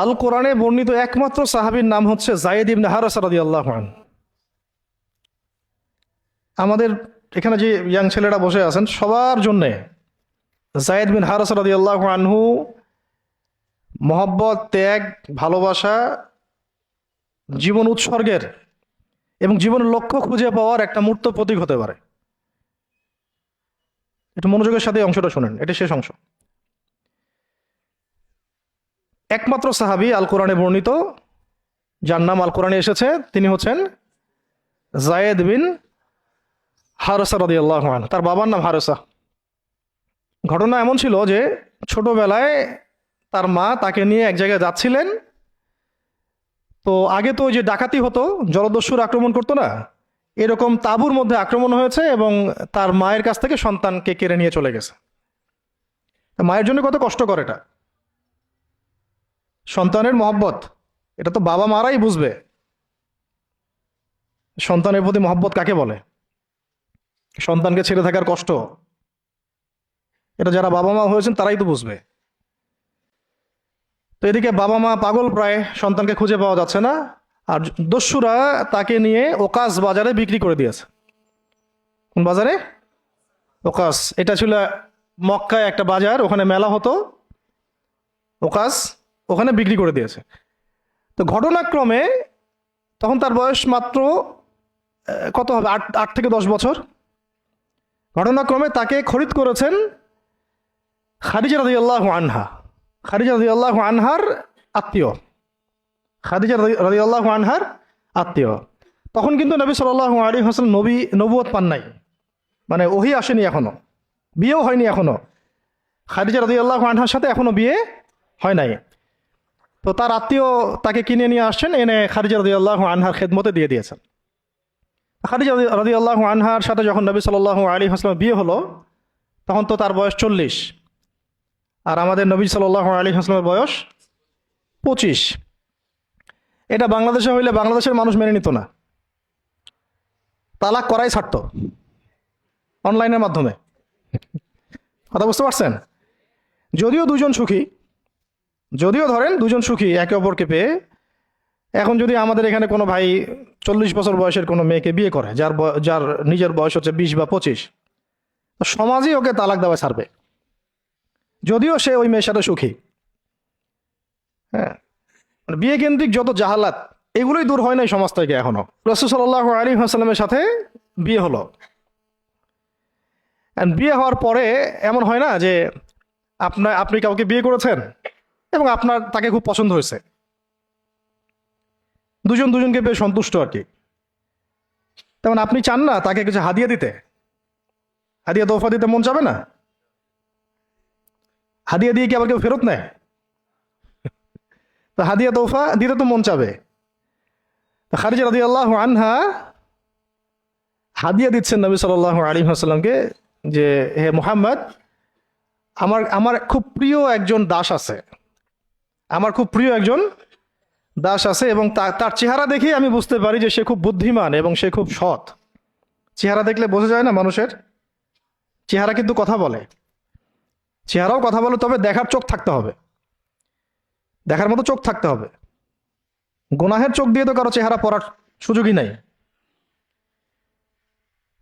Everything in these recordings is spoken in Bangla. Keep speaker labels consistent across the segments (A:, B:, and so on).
A: আল কোরআনে বর্ণিত একমাত্র সাহাবীর নাম হচ্ছে যায়েদ ইবনে হারেসা রাদিয়াল্লাহু আনহু। আমাদের এখানে যে ইয়াং ছেলেরা বসে আছেন সবার জন্যে যায়েদ বিন হারেসা রাদিয়াল্লাহু আনহু মহব্বত, ত্যাগ, ভালোবাসা, জীবন উৎসর্গের এবং জীবনের লক্ষ্য খুঁজে পাওয়ার একটা মূর্ত প্রতীক হতে পারে। একটু মনোযোগের সাথে এই অংশটা শোনেন, এটা শেষ অংশ। একমাত্র সাহাবী আল কোরআনে বর্ণিত যার নাম আল কোরআনে এসেছে তিনি হচ্ছেন যায়েদ বিন হারেসা রাদিয়াল্লাহু আনহু। তার বাবার নাম হারেসা। ঘটনা এমন ছিল যে ছোটবেলায় তার মা তাকে নিয়ে এক জায়গায় যাচ্ছিলেন। তো আগে তো ওই যে ডাকাতি হতো, জলদস্যুর আক্রমণ করতো না, এরকম তাঁবুর মধ্যে আক্রমণ হয়েছে এবং তার মায়ের কাছ থেকে সন্তানকে কেড়ে নিয়ে চলে গেছে। মায়ের জন্য কত কষ্টকর এটা। সন্তানের মহব্বত এটা তো বাবা মারাই বুঝবে সন্তানের প্রতি মহব্বত কাকে বলে, সন্তানকে ছেড়ে থাকার কষ্ট, এটা যারা বাবা মা হয়েছেন তারাই তো বুঝবে। তো এদিকে বাবা মা পাগল প্রায়, সন্তানকে খুঁজে পাওয়া যাচ্ছে না, আর দস্যুরা তাকে নিয়ে ওকাস বাজারে বিক্রি করে দিয়েছে। কোন বাজারে? ওকাস। এটা ছিল মক্কায় একটা বাজার, ওখানে মেলা হতো, ওকাস, ওখানে বিক্রি করে দিয়েছে। তো ঘটনাক্রমে তখন তার বয়স মাত্র কত হবে, 8 থেকে 10 বছর। ঘটনাক্রমে তাকে খরিদ করেছেন খাদিজা রাদিয়াল্লাহু আনহা। খাদিজা রাদিয়াল্লাহু আনহার আত্মীয়, খাদিজা রাদিয়াল্লাহু আনহার আত্মীয়। তখন কিন্তু নবী সাল্লাল্লাহু আলাইহি ওয়াসাল্লাম নবুয়ত পান নাই, মানে ওহী আসেনি এখনো, বিয়েও হয়নি এখনো। খাদিজা রাদিয়াল্লাহু আনহার সাথে এখনো বিয়ে হয় নাই। তো তার আত্মীয় তাকে কিনে নিয়ে আসছেন, এনে খাদিজা রাদিয়াল্লাহু আনহার খেদমতে দিয়ে দিয়েছেন। খাদিজা রাদিয়াল্লাহু আনহার সাথে যখন নবী সাল্লাল্লাহু আলাইহি ওয়াসাল্লাম বিয়ে হলো তখন তো তার বয়স 40, আর আমাদের নবী সাল্লাল্লাহু আলাইহি ওয়াসাল্লামের বয়স 25। এটা বাংলাদেশে হইলে বাংলাদেশের মানুষ মেনে নিত না, তালাক করাই ছাড়তো অনলাইনের মাধ্যমে। কথা বুঝতে পারছেন? যদিও দুজন সুখী, যদিও ধরেন দুজন সুখী একে অপরকে পেয়ে, এখন যদি আমাদের এখানে কোনো ভাই 40 বছর বয়সের কোনো মেয়েকে বিয়ে করে যার নিজের বয়স হচ্ছে 20 বা 25, তো সমাজই ওকে তালাক দেওয়া ছাড়বে, যদিও সে ওই মেয়ের সাথে সুখী। হ্যাঁ, মানে বিয়ে কেন্দ্রিক যত জাহালাত এগুলোই দূর হয় নাই সমাজ থেকে এখনো। রাসূল সাল্লাল্লাহু আলাইহি ওয়াসাল্লামের সাথে বিয়ে হলো, বিয়ে হওয়ার পরে এমন হয় না যে আপনি কাউকে বিয়ে করেছেন এবং আপনার তাকে খুব পছন্দ হয়েছে, দুজন দুজনকে বেশ সন্তুষ্ট আর কি, তেমন আপনি চান না তাকে কিছু হাদিয়া দিতে, হাদিয়া তোফা দিতে মন চাবে না? হাদিয়া দিয়ে কি আবার কেউ ফেরত নেয়? তো হাদিয়া তোফা দিতে তো মন চাবে। খাদিজা রাদিয়াল্লাহু আনহা হাদিয়া দিচ্ছেন নবী সাল্লাল্লাহু আলাইহি ওয়াসাল্লামকে যে হে মুহাম্মদ, আমার খুব প্রিয় একজন দাস আছে, আমার খুব প্রিয় একজন দাস আছে, এবং তার চেহারা দেখেই আমি বুঝতে পারি যে সে খুব বুদ্ধিমান এবং সে খুব সৎ। চেহারা দেখলে বোঝা যায় না মানুষের? চেহারা কিন্তু কথা বলে, চেহারাও কথা বলে, তবে দেখার চোখ থাকতে হবে, দেখার মতো চোখ থাকতে হবে। গুনাহের চোখ দিয়ে তো কারো চেহারা পড়ার সুযোগই নাই।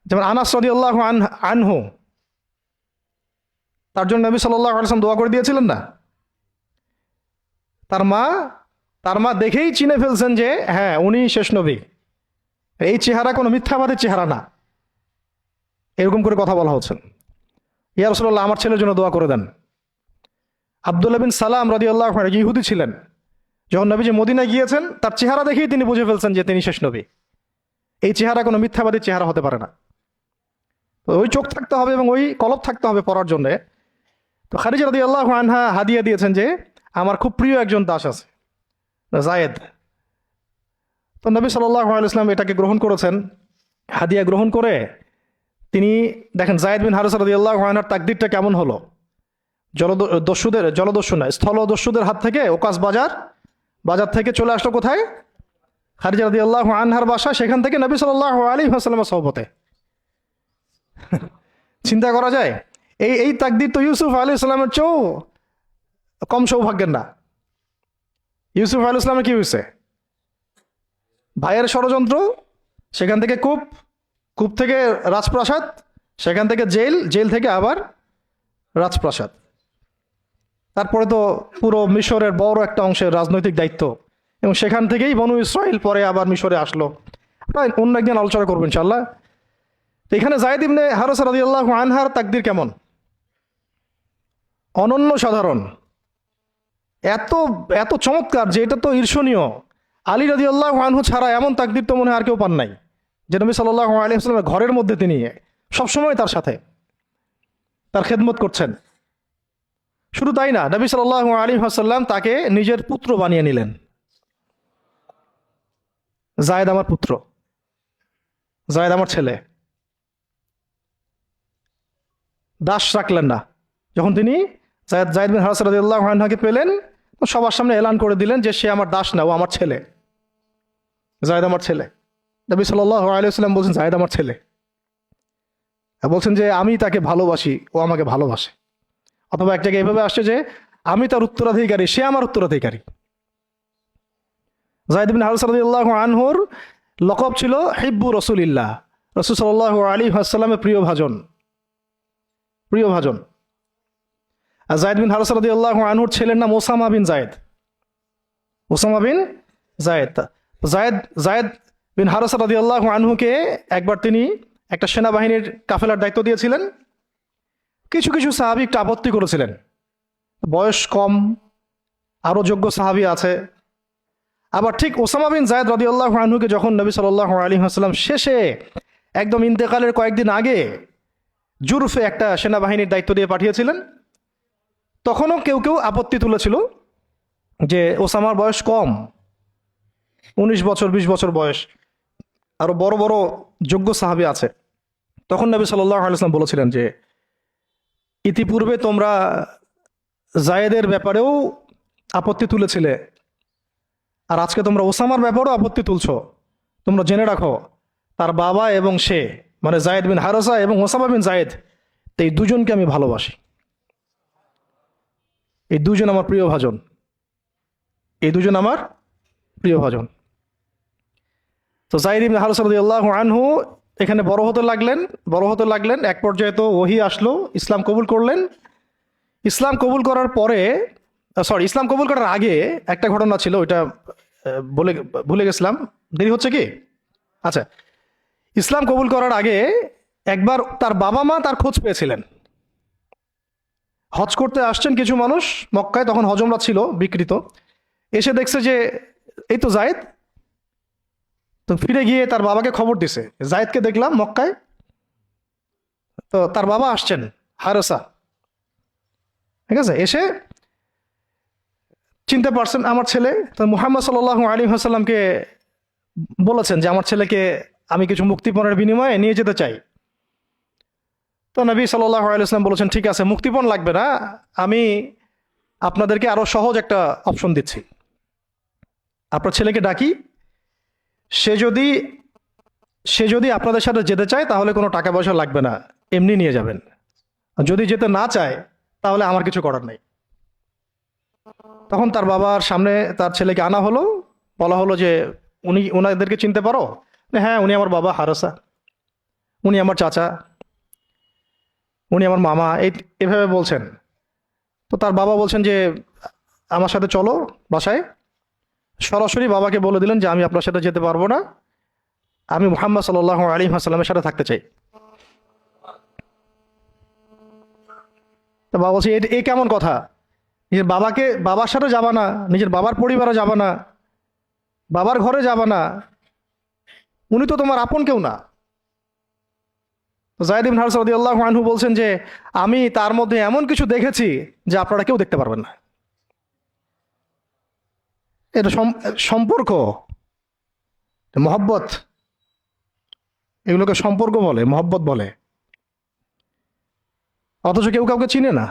A: যেমন আনাস রাদিয়াল্লাহু আনহু, তার জন্য নবী সাল্লাল্লাহু আলাইহি ওয়াসাল্লাম দোয়া করে দিয়েছিলেন না? তার মা দেখেই চিনে ফেলছেন যে হ্যাঁ উনি শেষ নবী, এই চেহারা কোনো মিথ্যাবাদের চেহারা না, এরকম করে কথা বলা হচ্ছে। ইয়া রাসূলুল্লাহ, আমার ছেলের জন্য দোয়া করে দেন। আব্দুল্লাহ বিন সালাম রাদিয়াল্লাহু আনহু ইহুদি ছিলেন, যখন নবীজি মদিনায় গিয়েছেন তার চেহারা দেখেই তিনি বুঝে ফেলছেন যে তিনি শেষ নবী, এই চেহারা কোনো মিথ্যাবাদী চেহারা হতে পারে না। তো ওই চোখ থাকতে হবে এবং ওই কলব থাকতে হবে পড়ার জন্যে। তো খাদিজা রাদিয়াল্লাহু আনহা হাদিয়া দিয়েছেন যে আমার খুব প্রিয় একজন দাস আছে যায়েদ। তো নবী সাল্লাল্লাহু আলাইহি ওয়াসাল্লাম এটাকে গ্রহণ করেছেন, হাদিয়া গ্রহণ করে তিনি দেখেন যায়েদ বিন হারেসা রাদিয়াল্লাহু আনহুর তাকদীরটা কেমন হলো। স্থলদস্যুদের হাত থেকে ওকাস বাজার থেকে চলে আসলো কোথায়? খাদিজা রাদিয়াল্লাহু আনহার বাসা, সেখান থেকে নবী সাল্লাল্লাহু আলাইহি ওয়াসাল্লামের সহবতে। চিন্তা করা যায়? এই তাকদীর তো ইউসুফ আলাইহিস সালামের চেয়েও কম সৌভাগ্যের না। ইউসুফ আলাইহিস সালামের কি হয়েছে? ভাইয়ের ষড়যন্ত্র, সেখান থেকে কূপ, কূপ থেকে রাজপ্রাসাদ, সেখান থেকে জেল, জেল থেকে আবার রাজপ্রাসাদ। তারপরে তো পুরো মিশরের বড় একটা অংশের রাজনৈতিক দায়িত্ব, এবং সেখান থেকেই বনু ইসরাইল পরে আবার মিশরে আসলো। প্রায় অন্য একদিন আলোচনা করবো ইনশাল্লাহ। তো এখানে যায়েদ ইবনে হারেসা রাদিয়াল্লাহু আনহার তাকদীর কেমন? অনন্য সাধারণ, এত এত চমৎকার যে এটা তো ঈর্ষণীয়। আলী রাদিয়াল্লাহু আনহু ছাড়া এমন তাকদীর তো মনে হয় আর কেউ পান নাই, যে নবী সাল্লাল্লাহু আলাইহি ওয়াসাল্লামের ঘরের মধ্যে তিনি সবসময় তার সাথে তার খেদমত করছেন। শুধু তাই না, নবী সাল্লাল্লাহু আলাইহি ওয়াসাল্লাম তাকে নিজের পুত্র বানিয়ে নিলেন। যায়েদ আমার পুত্র, যায়েদ আমার ছেলে। দাস রাখলেন না। যখন তিনি যায়েদ বিন হারেসা রাদিয়াল্লাহু আনহুকে পেলেন, সবার সামনে এলান করে দিলেন যে সে আমার দাস না, ও আমার ছেলে, যায়েদ আমার ছেলে। নবী সাল্লাল্লাহু আলাইহি ওয়াসাল্লাম বলছেন যায়েদ আমার ছেলে, বলছেন যে আমি তাকে ভালোবাসি, ও আমাকে ভালোবাসে। অথবা এক জায়গায় এভাবে আসছে যে আমি তার উত্তরাধিকারী, সে আমার উত্তরাধিকারী। যায়েদ বিন হারেসা রাদিয়াল্লাহু আনহুর লকব ছিল হিব্বু রাসূলিল্লাহ, রাসূল সাল্লাল্লাহু আলাইহি ওয়াসাল্লামের প্রিয় ভাজন, প্রিয় ভাজন। আর যায়েদ বিন হারেসা রাদিয়াল্লাহু আনহুর ছেলের নাম Osama bin Zaid, Osama bin Zaid. Zaid Zaid bin Haritha রাদিয়াল্লাহু আনহুকে একবার তিনি একটা সেনাবাহিনীর কাফেলার দায়িত্ব দিয়েছিলেন। কিছু কিছু সাহাবী একটু আপত্তি করেছিলেন, বয়স কম, আরও যোগ্য সাহাবী আছে। আবার ঠিক ওসামা বিন যায়েদ রাদিয়াল্লাহু আনহুকে যখন নবী সাল্লাল্লাহু আলাইহি ওয়াসাল্লাম শেষে একদম ইন্তেকালের কয়েকদিন আগে জুরফে একটা সেনাবাহিনীর দায়িত্ব দিয়ে পাঠিয়েছিলেন, তখনও কেউ কেউ আপত্তি তুলেছিল যে ওসামার বয়স কম, 19 বছর 20 বছর বয়স, আরো বড় বড় যোগ্য সাহাবী আছে। তখন নবী সাল্লাল্লাহু আলাইহি ওয়াসাল্লাম বলেছিলেন যে ইতিপূর্বে তোমরা যায়েদের ব্যাপারেও আপত্তি তুলেছিলে, আর আজকে তোমরা ওসামার ব্যাপারেও আপত্তি তুলছো। তোমরা জেনে রাখো, তার বাবা এবং সে, মানে যায়েদ বিন হারেসা এবং ওসামা বিন যায়েদ, এই দুজনকে আমি ভালোবাসি। এই দুজন আমার প্রিয় ভাজন, এই দুজন আমার প্রিয় ভাজন। তো যায়েদ ইবনে হারেসা রাদিয়াল্লাহু আনহু এখানে বড় হতে লাগলেন। এক পর্যায়ে তো ওহী আসলো, ইসলাম কবুল করলেন। ইসলাম কবুল করার পরে, ইসলাম কবুল করার আগে একটা ঘটনা ছিল, ওইটা ভুলে গেছিলাম, দেরি হচ্ছে কি? আচ্ছা, ইসলাম কবুল করার আগে একবার তার বাবা মা তার খোঁজ পেয়েছিলেন। হজ করতে আসছেন কিছু মানুষ মক্কায়, তখন হজমরা ছিল বিকৃত, এসে দেখছে যে এই তো যায়েদ। তো ফিরে গিয়ে তার বাবাকে খবর দিছে, যায়েদকে দেখলাম মক্কায়। তো তার বাবা আসছেন হারেসা, ঠিক আছে, এসে চিনতে পারছেন আমার ছেলে। তো মুহাম্মদ সাল্লাল্লাহু আলাইহি ওয়াসাল্লামকে বলেছেন যে আমার ছেলেকে আমি কিছু মুক্তিপণের বিনিময়ে নিয়ে যেতে চাই। তো নবী সাল্লাল্লাহু আলাইহি ওয়াসাল্লাম বলেছেন ঠিক আছে, মুক্তিপণ লাগবে না, আমি আপনাদেরকে আরো সহজ একটা অপশন দিচ্ছি। আপনার ছেলেকে ডাকি, সে যদি আপনাদের সাথে যেতে চায় তাহলে কোনো টাকা পয়সা লাগবে না, এমনি নিয়ে যাবেন। আর যদি যেতে না চায় তাহলে আমার কিছু করার নেই। তখন তার বাবার সামনে তার ছেলেকে আনা হলো, বলা হলো যে ওনাদেরকে চিনতে পারো? হ্যাঁ, উনি আমার বাবা হারেসা, উনি আমার চাচা, উনি আমার মামা, এভাবে বলছেন। তো তার বাবা বলছেন যে আমার সাথে চলো বাসায়। সরাসরি বাবাকে বলে দিলেন যে আমি আপনার সাথে যেতে পারবো না, আমি মুহাম্মদ সাল্লাল্লাহু আলাইহি ওয়াসাল্লামের সাথে থাকতে চাই। তো বাবা বলছে এ কেমন কথা? নিজের বাবার সাথে যাবা না, নিজের বাবার পরিবারে যাবা না, বাবার ঘরে যাবা না, উনি তো তোমার আপন কেউ না। যায়েদ ইবনে হারেসা রাদিয়াল্লাহু আনহু বলছেন যে আমি তার মধ্যে এমন কিছু দেখেছি যে আপনারা কেউ দেখতে পারবেন না। এটা সম্পর্ক, মহব্বত, এগুলোকে সম্পর্ক বলে, মহব্বত বলে। অথচ কেউ কাউকে চিনে না,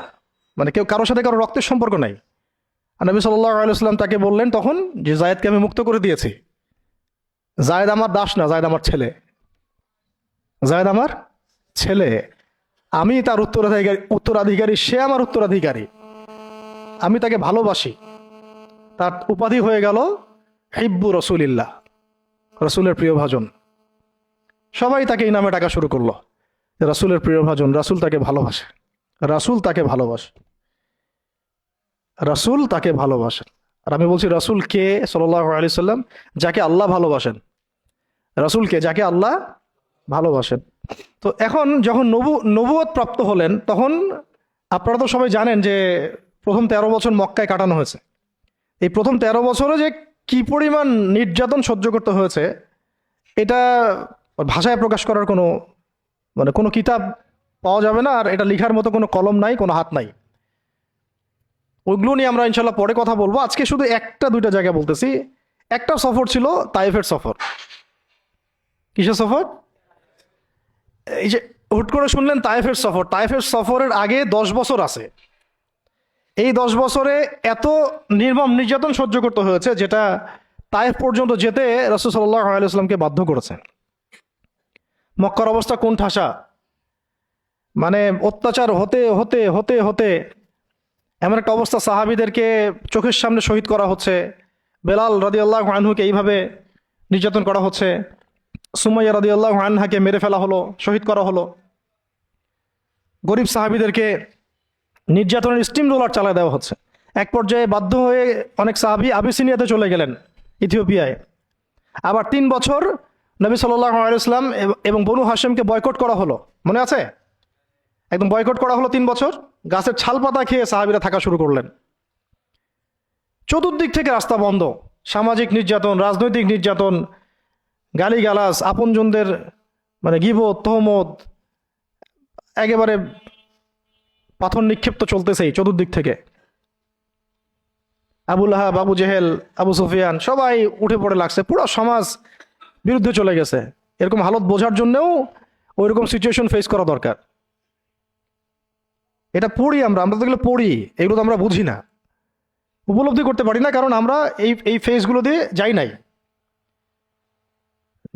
A: মানে কেউ কারোর সাথে কারো রক্তের সম্পর্ক নাই। আর নবী সাল্লাল্লাহু আলাইহি ওয়াসাল্লাম তাকে বললেন তখন যে যায়েদকে আমি মুক্ত করে দিয়েছি, যায়েদ আমার দাস না, যায়েদ আমার ছেলে, যায়েদ আমার ছেলে, আমি তার উত্তরাধিকারী, সে আমার উত্তরাধিকারী, আমি তাকে ভালোবাসি। তার উপাধি হয়ে গেল হিব্বু রসুলিল্লাহ, রসুলের প্রিয় ভাজন। সবাই তাকে এই নামে ডাকা শুরু করলো, রাসূলের প্রিয় ভাজন, রাসূল তাকে ভালোবাসে, রাসূল তাকে ভালোবাসে, রাসূল তাকে ভালোবাসেন। আর আমি বলছি রাসূল কে? সাল্লাল্লাহু আলাইহি সাল্লাম, যাকে আল্লাহ ভালোবাসেন। রাসূলকে যাকে আল্লাহ ভালোবাসেন। তো এখন যখন নবুয়ত প্রাপ্ত হলেন, তখন আপনারা তো সবাই জানেন যে প্রথম 13 বছর মক্কায় কাটানো হয়েছে। এই প্রথম 13 বছরে যে কি পরিমাণ নির্যাতন সহ্য করতে হয়েছে, এটা ভাষায় প্রকাশ করার কোনো কিতাব পাওয়া যাবে না। আর এটা লেখার মতো কোনো কলম নাই, কোনো হাত নাই। ওইগুলো নিয়ে আমরা ইনশাল্লাহ পরে কথা বলবো। আজকে শুধু একটা দুইটা জায়গা বলতেছি। একটা সফর ছিল তাইফের সফর। কিসের সফর? এই যে হুট করে শুনলেন তাইফের সফর। তাইফের সফরের আগে 10 বছর আছে। এই 10 বছরে এত নির্মম নির্যাতন সহ্য করতে হয়েছে, যেটা তাইফ পর্যন্ত যেতে রাসূল সাল্লাল্লাহু আলাইহি ওয়াসাল্লামকে বাধ্য করেছে। মক্কার অবস্থা কোন ঠাসা, মানে অত্যাচার হতে হতে হতে হতে এমন একটা অবস্থা, সাহাবীদেরকে চোখের সামনে শহীদ করা হচ্ছে। বেলাল রাদিয়াল্লাহু আনহুকে এইভাবে নির্যাতন করা হচ্ছে। সুমাইয়া রাদিয়াল্লাহু আনহাকে মেরে ফেলা হলো, শহীদ করা হলো। গরিব সাহাবীদেরকে নির্যাতনের স্টিম রোলার চালায় দেওয়া হচ্ছে। এক পর্যায়ে বাধ্য হয়ে অনেক সাহাবী আবিসিনিয়াতে চলে গেলেন, ইথিওপিয়ায়। আবার 3 বছর নবী সাল্লাল্লাহু আলাইহি ওয়াসাল্লাম এবং বনু হাশেমকে বয়কট করা হলো, মনে আছে? একদম বয়কট করা হলো 3 বছর। গাছের ছাল পাতা খেয়ে সাহাবীরা থাকা শুরু করলেন। চতুর্দিক থেকে রাস্তা বন্ধ, সামাজিক নির্যাতন, রাজনৈতিক নির্যাতন, গালিগালাজ, আপনজনদের গীবত, তহমত, একেবারে পাথর নিক্ষিপ্ত চলতেছেই চতুর্দিক থেকে। আবু লাহাব, আবু জেহেল, আবু সুফিয়ান সবাই উঠে পড়ে লাগছে। পুরো সমাজ বিরুদ্ধে চলে গেছে। এরকম হালত বোঝার জন্যও ওইরকম সিচুয়েশন ফেস করা দরকার। এটা পড়ি আমরা তো এগুলো পড়ি, এগুলো তো আমরা বুঝি না, উপলব্ধি করতে পারি না, কারণ আমরা এই ফেজগুলো দিয়ে যাই নাই।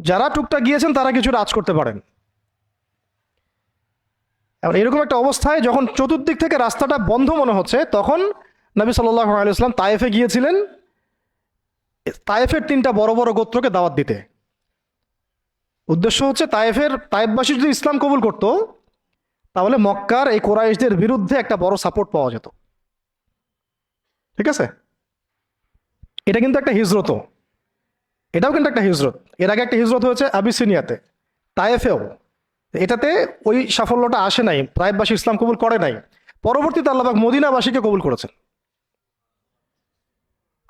A: যারা টুকটাক গিয়েছেন তারা কিছুটা আঁচ করতে পারেন। এরকম একটা অবস্থায় যখন চতুর্দিক থেকে রাস্তাটা বন্ধ মনে হচ্ছে, তখন নবী সাল্লাল্লাহু আলাইহি ওয়াসাল্লাম তায়েফে গিয়েছিলেন তায়েফের 3টা বড় বড় গোত্রকে দাওয়াত দিতে। উদ্দেশ্য হচ্ছে তায়েফবাসী যদি ইসলাম কবুল করত, তাহলে মক্কার এই কুরাইশদের বিরুদ্ধে একটা বড় সাপোর্ট পাওয়া যেত। ঠিক আছে? এটা কিন্তু একটা হিজরতও, এটাও কিন্তু একটা হিজরত। এর আগে একটা হিজরত হয়েছে আবিসিনিয়াতে, তায়েফেও। এটাতে ওই সাফল্যটা আসে নাই, তায়েফবাসী ইসলাম কবুল করে নাই। পরবর্তীতে আল্লাহ পাক মদিনাবাসীকে কবুল করেছেন।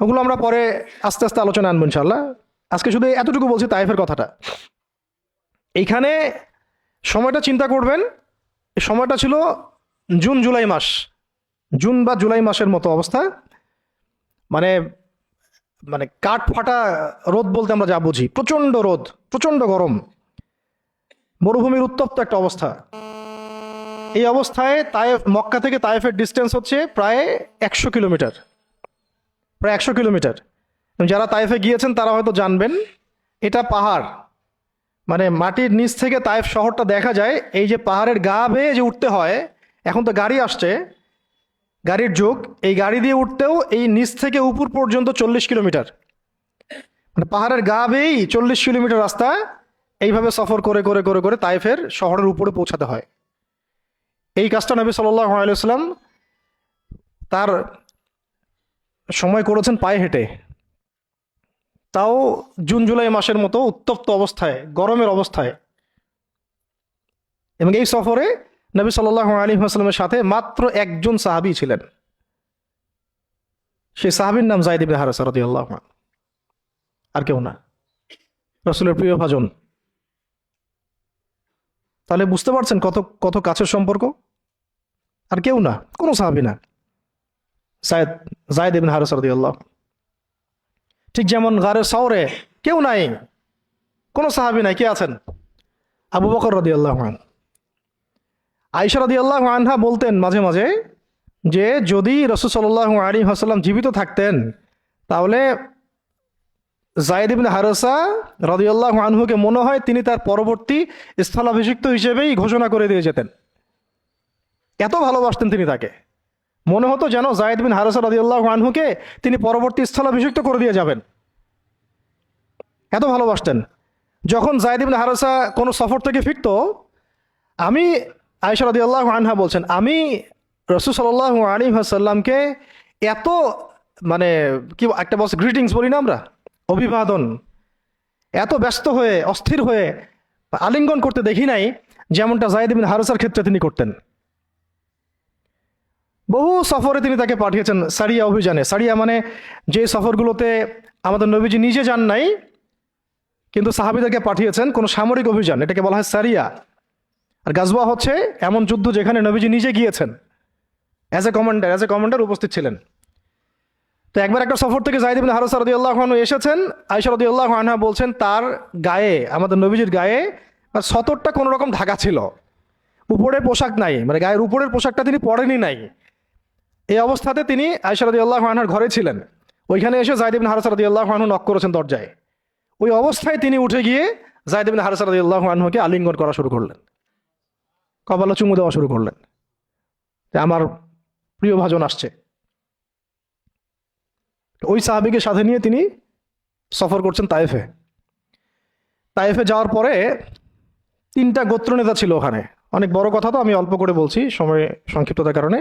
A: ওগুলো আমরা পরে আস্তে আস্তে আলোচনা আনবো ইনশাল্লাহ। আজকে শুধু এতটুকু বলছি তায়েফের কথাটা। এইখানে সময়টা চিন্তা করবেন, এই সময়টা ছিল জুন জুলাই মাস, জুন বা জুলাই মাসের মতো অবস্থা। মানে কাঠ ফাটা রোদ বলতে আমরা যা বুঝি, প্রচণ্ড রোদ, প্রচণ্ড গরম, মরুভূমির উত্তপ্ত একটা অবস্থা। এই অবস্থায় মক্কা থেকে তায়েফের ডিস্টেন্স হচ্ছে প্রায় 100 কিলোমিটার, প্রায় 100 কিলোমিটার। যারা তায়েফে গিয়েছেন তারা হয়তো জানবেন, এটা পাহাড়, মাটির নিচ থেকে তায়েফ শহরটা দেখা যায়। এই যে পাহাড়ের গা বেয়ে যে উঠতে হয়, এখন তো গাড়ি আসছে, গাড়ির যুগ, এই গাড়ি দিয়ে উঠতেও এই নিচ থেকে উপর পর্যন্ত 40 কিলোমিটার, পাহাড়ের গা বেয়েই 40 কিলোমিটার রাস্তা এইভাবে সফর করে করে করে করে তায়েফের শহরের উপরে পৌঁছাতে হয়। এই কাজটা নবী সাল্লাল্লাহু আলাইহি ওয়াসাল্লাম তার সময় করেছেন পায়ে হেঁটে, তাও জুন জুলাই মাসের মতো উত্তপ্ত অবস্থায়, গরমের অবস্থায়। এবং এই সফরে নবী সাল্লাল্লাহু আলাইহি ওয়াসাল্লামের সাথে মাত্র একজন সাহাবী ছিলেন। সেই সাহাবীর নাম যায়েদ ইবনে হারেসা রাদিয়াল্লাহু আনহু, আর কেউ না, রাসূলের প্রিয় ভাজন। তাহলে বুঝতে পারছেন কত কত কাছের সম্পর্ক। আর কেউ না, কোনো সাহাবী না, যায়েদ ইবনে হারেসা রাদিয়াল্লাহু। ঠিক যেমন গারে সাওরে কেউ নাই, কোনো সাহাবী নাই। কে আছেন? আবু বকর রাদিয়াল্লাহু আনহু। আয়েশা রাদিয়াল্লাহু আনহা বলতেন মাঝে মাঝে যে যদি রাসূল সাল্লাল্লাহু আলাইহি ওয়াসাল্লাম জীবিত থাকতেন, তাহলে যায়েদ ইবনে হারেসা রাদিয়াল্লাহু আনহুকে মনে হয় তিনি তার পরবর্তী স্থলাভিষিক্ত হিসেবেই ঘোষণা করে দিয়ে যেতেন। এত ভালোবাসতেন তিনি তাকে। মনে হতো যেন যায়েদ বিন হারেসা রাদিয়াল্লাহু আনহুকে তিনি পরবর্তী স্থলাভিষিক্ত করে দিয়ে যাবেন, এত ভালোবাসতেন। যখন যায়েদ বিন হারেসা কোনো সফর থেকে ফিরত, আমি, আয়েশা রাদিয়াল্লাহু আনহা বলছেন, আমি রাসূল সাল্লাল্লাহু আলাইহি ওয়াসাল্লামকে এত, মানে কি একটা বস গ্রিটিংস বলি না আমরা, অভিবাদন, এত ব্যস্ত হয়ে অস্থির হয়ে আলিঙ্গন করতে দেখি নাই যেমনটা যায়েদ বিন হারেসার ক্ষেত্রে তিনি করতেন। বহু সফরে তিনি তাকে পাঠিয়েছেন, সারিয়া অভিযানে। সারিয়া মানে যে সফরগুলোতে আমাদের নবীজি নিজে যান নাই, কিন্তু সাহাবীদেরকে পাঠিয়েছেন কোনো সামরিক অভিযান, এটাকে বলা হয় সারিয়া। আর গাজওয়া হচ্ছে এমন যুদ্ধ যেখানে নবীজি নিজে গিয়েছেন, অ্যাজ এ কমান্ডার উপস্থিত ছিলেন। তো একবার একটা সফর থেকে যায়েদ ইবনে হারেসা রাদিয়াল্লাহু আনহু এসেছেন। আয়েশা রাদিয়াল্লাহু আনহা বলছেন তার গায়ে, আমাদের নবীজির গায়ে সতরটা কোনো রকম ঢাকা ছিল, উপরে পোশাক নাই, মানে গায়ের উপরের পোশাকটা তিনি পরেনই নাই। এই অবস্থাতে তিনি আয়েশা রাদিয়াল্লাহু আনহার ঘরে ছিলেন। ওইখানে এসে যায়েদ ইবনে হারেসা রাদিয়াল্লাহু আনহু নক করেছেন দরজায়। ওই অবস্থায় তিনি উঠে গিয়ে যায়েদ ইবনে হারেসা রাদিয়াল্লাহু আনহুকে আলিঙ্গন করা শুরু করলেন, কপালে চুমু দেওয়া শুরু করলেন যে আমার প্রিয় ভাজন আসছে। ওই সাহাবীকে সাথে নিয়ে তিনি সফর করছেন তায়েফে। তায়েফে যাওয়ার পরে 3টা গোত্রনেতা ছিল ওখানে। অনেক বড় কথা, তো আমি অল্প করে বলছি সময় সংক্ষিপ্ততার কারণে।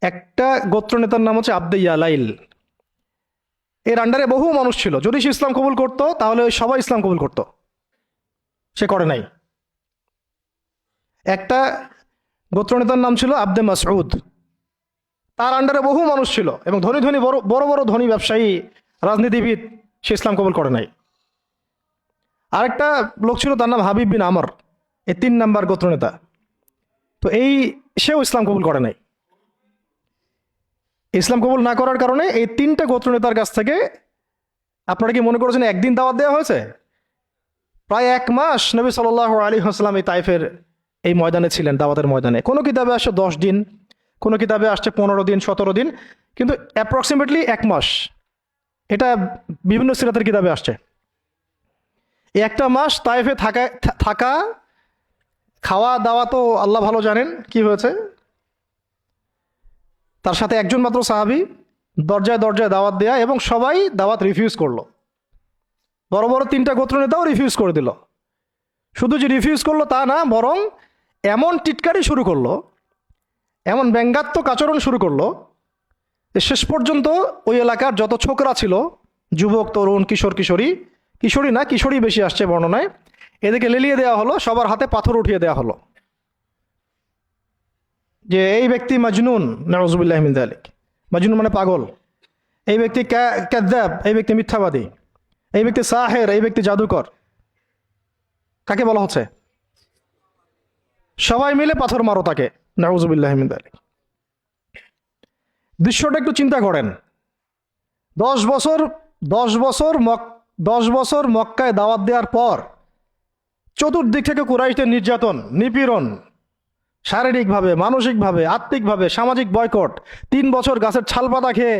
A: একটা গোত্রনেতার নাম হচ্ছে আব্দে ইয়ালাইল। এর আন্ডারে বহু মানুষ ছিল। যদি সে ইসলাম কবুল করতো তাহলে ওই সবাই ইসলাম কবুল করতো, সে করে নাই। একটা গোত্রনেতার নাম ছিল আব্দে মাসউদ। তার আন্ডারে বহু মানুষ ছিল এবং ধনী ধনী বড় বড় ধনী ব্যবসায়ী, রাজনীতিবিদ, সে ইসলাম কবুল করে নাই। আরেকটা লোক ছিল, তার নাম হাবিব বিন আমর, এই 3 নাম্বার গোত্রনেতা। তো সেও ইসলাম কবুল করে নাই। ইসলাম কবুল না করার কারণে এই 3টা গোত্রনেতার কাছ থেকে, আপনারা কি মনে করেছেন একদিন দাওয়াত দেওয়া হয়েছে? প্রায় 1 মাস নবী সাল্লাল্লাহু আলাইহি ওয়াসাল্লাম এই তাইফের এই ময়দানে ছিলেন, দাওয়াতের ময়দানে। কোনো কিতাবে আসছে 10 দিন, কোনো কিতাবে আসছে 15 দিন, 17 দিন, কিন্তু অ্যাপ্রক্সিমেটলি 1 মাস, এটা বিভিন্ন সিরাতের কিতাবে আসছে। এই 1টা মাস তাইফে থাকা, খাওয়া দাওয়া তো আল্লাহ ভালো জানেন কি হয়েছে। তার সাথে একজন মাত্র সাহাবী, দরজায় দরজায় দাওয়াত দেয়া, এবং সবাই দাওয়াত রিফিউজ করলো। বড় বড় 3টা গোত্রনেতাও রিফিউজ করে দিল। শুধু যে রিফিউজ করলো তা না, বরং এমন টিটকারি শুরু করলো, এমন ব্যঙ্গাত্মক আচরণ শুরু করলো যে শেষ পর্যন্ত ওই এলাকার যত ছোকরা ছিল, যুবক, তরুণ, কিশোরী বেশি আসছে বর্ণনায়, এদেরকে লেলিয়ে দেওয়া হলো, সবার হাতে পাথর উঠিয়ে দেওয়া হলো যে এই ব্যক্তি মাজনুন, নাউযুবিল্লাহি মিন যালিক। মাজনুন মানে পাগল, এই ব্যক্তি কাযযাব, এই ব্যক্তি মিথ্যাবাদী, এই ব্যক্তি সাহের, এই ব্যক্তি জাদুকর। কাকে বলা হচ্ছে? সবাই মিলে পাথর মারো তাকে, নাউযুবিল্লাহি মিন যালিক। দৃশ্যটা একটু চিন্তা করেন। 10 বছর মক্কায় দাওয়াত দেওয়ার পর চতুর্দিক থেকে কুরাইশদের নির্যাতন, নিপীড়ন, শারীরিকভাবে, মানসিকভাবে, আত্মিকভাবে, সামাজিক বয়কট, 3 বছর গাছের ছালপাতা খেয়ে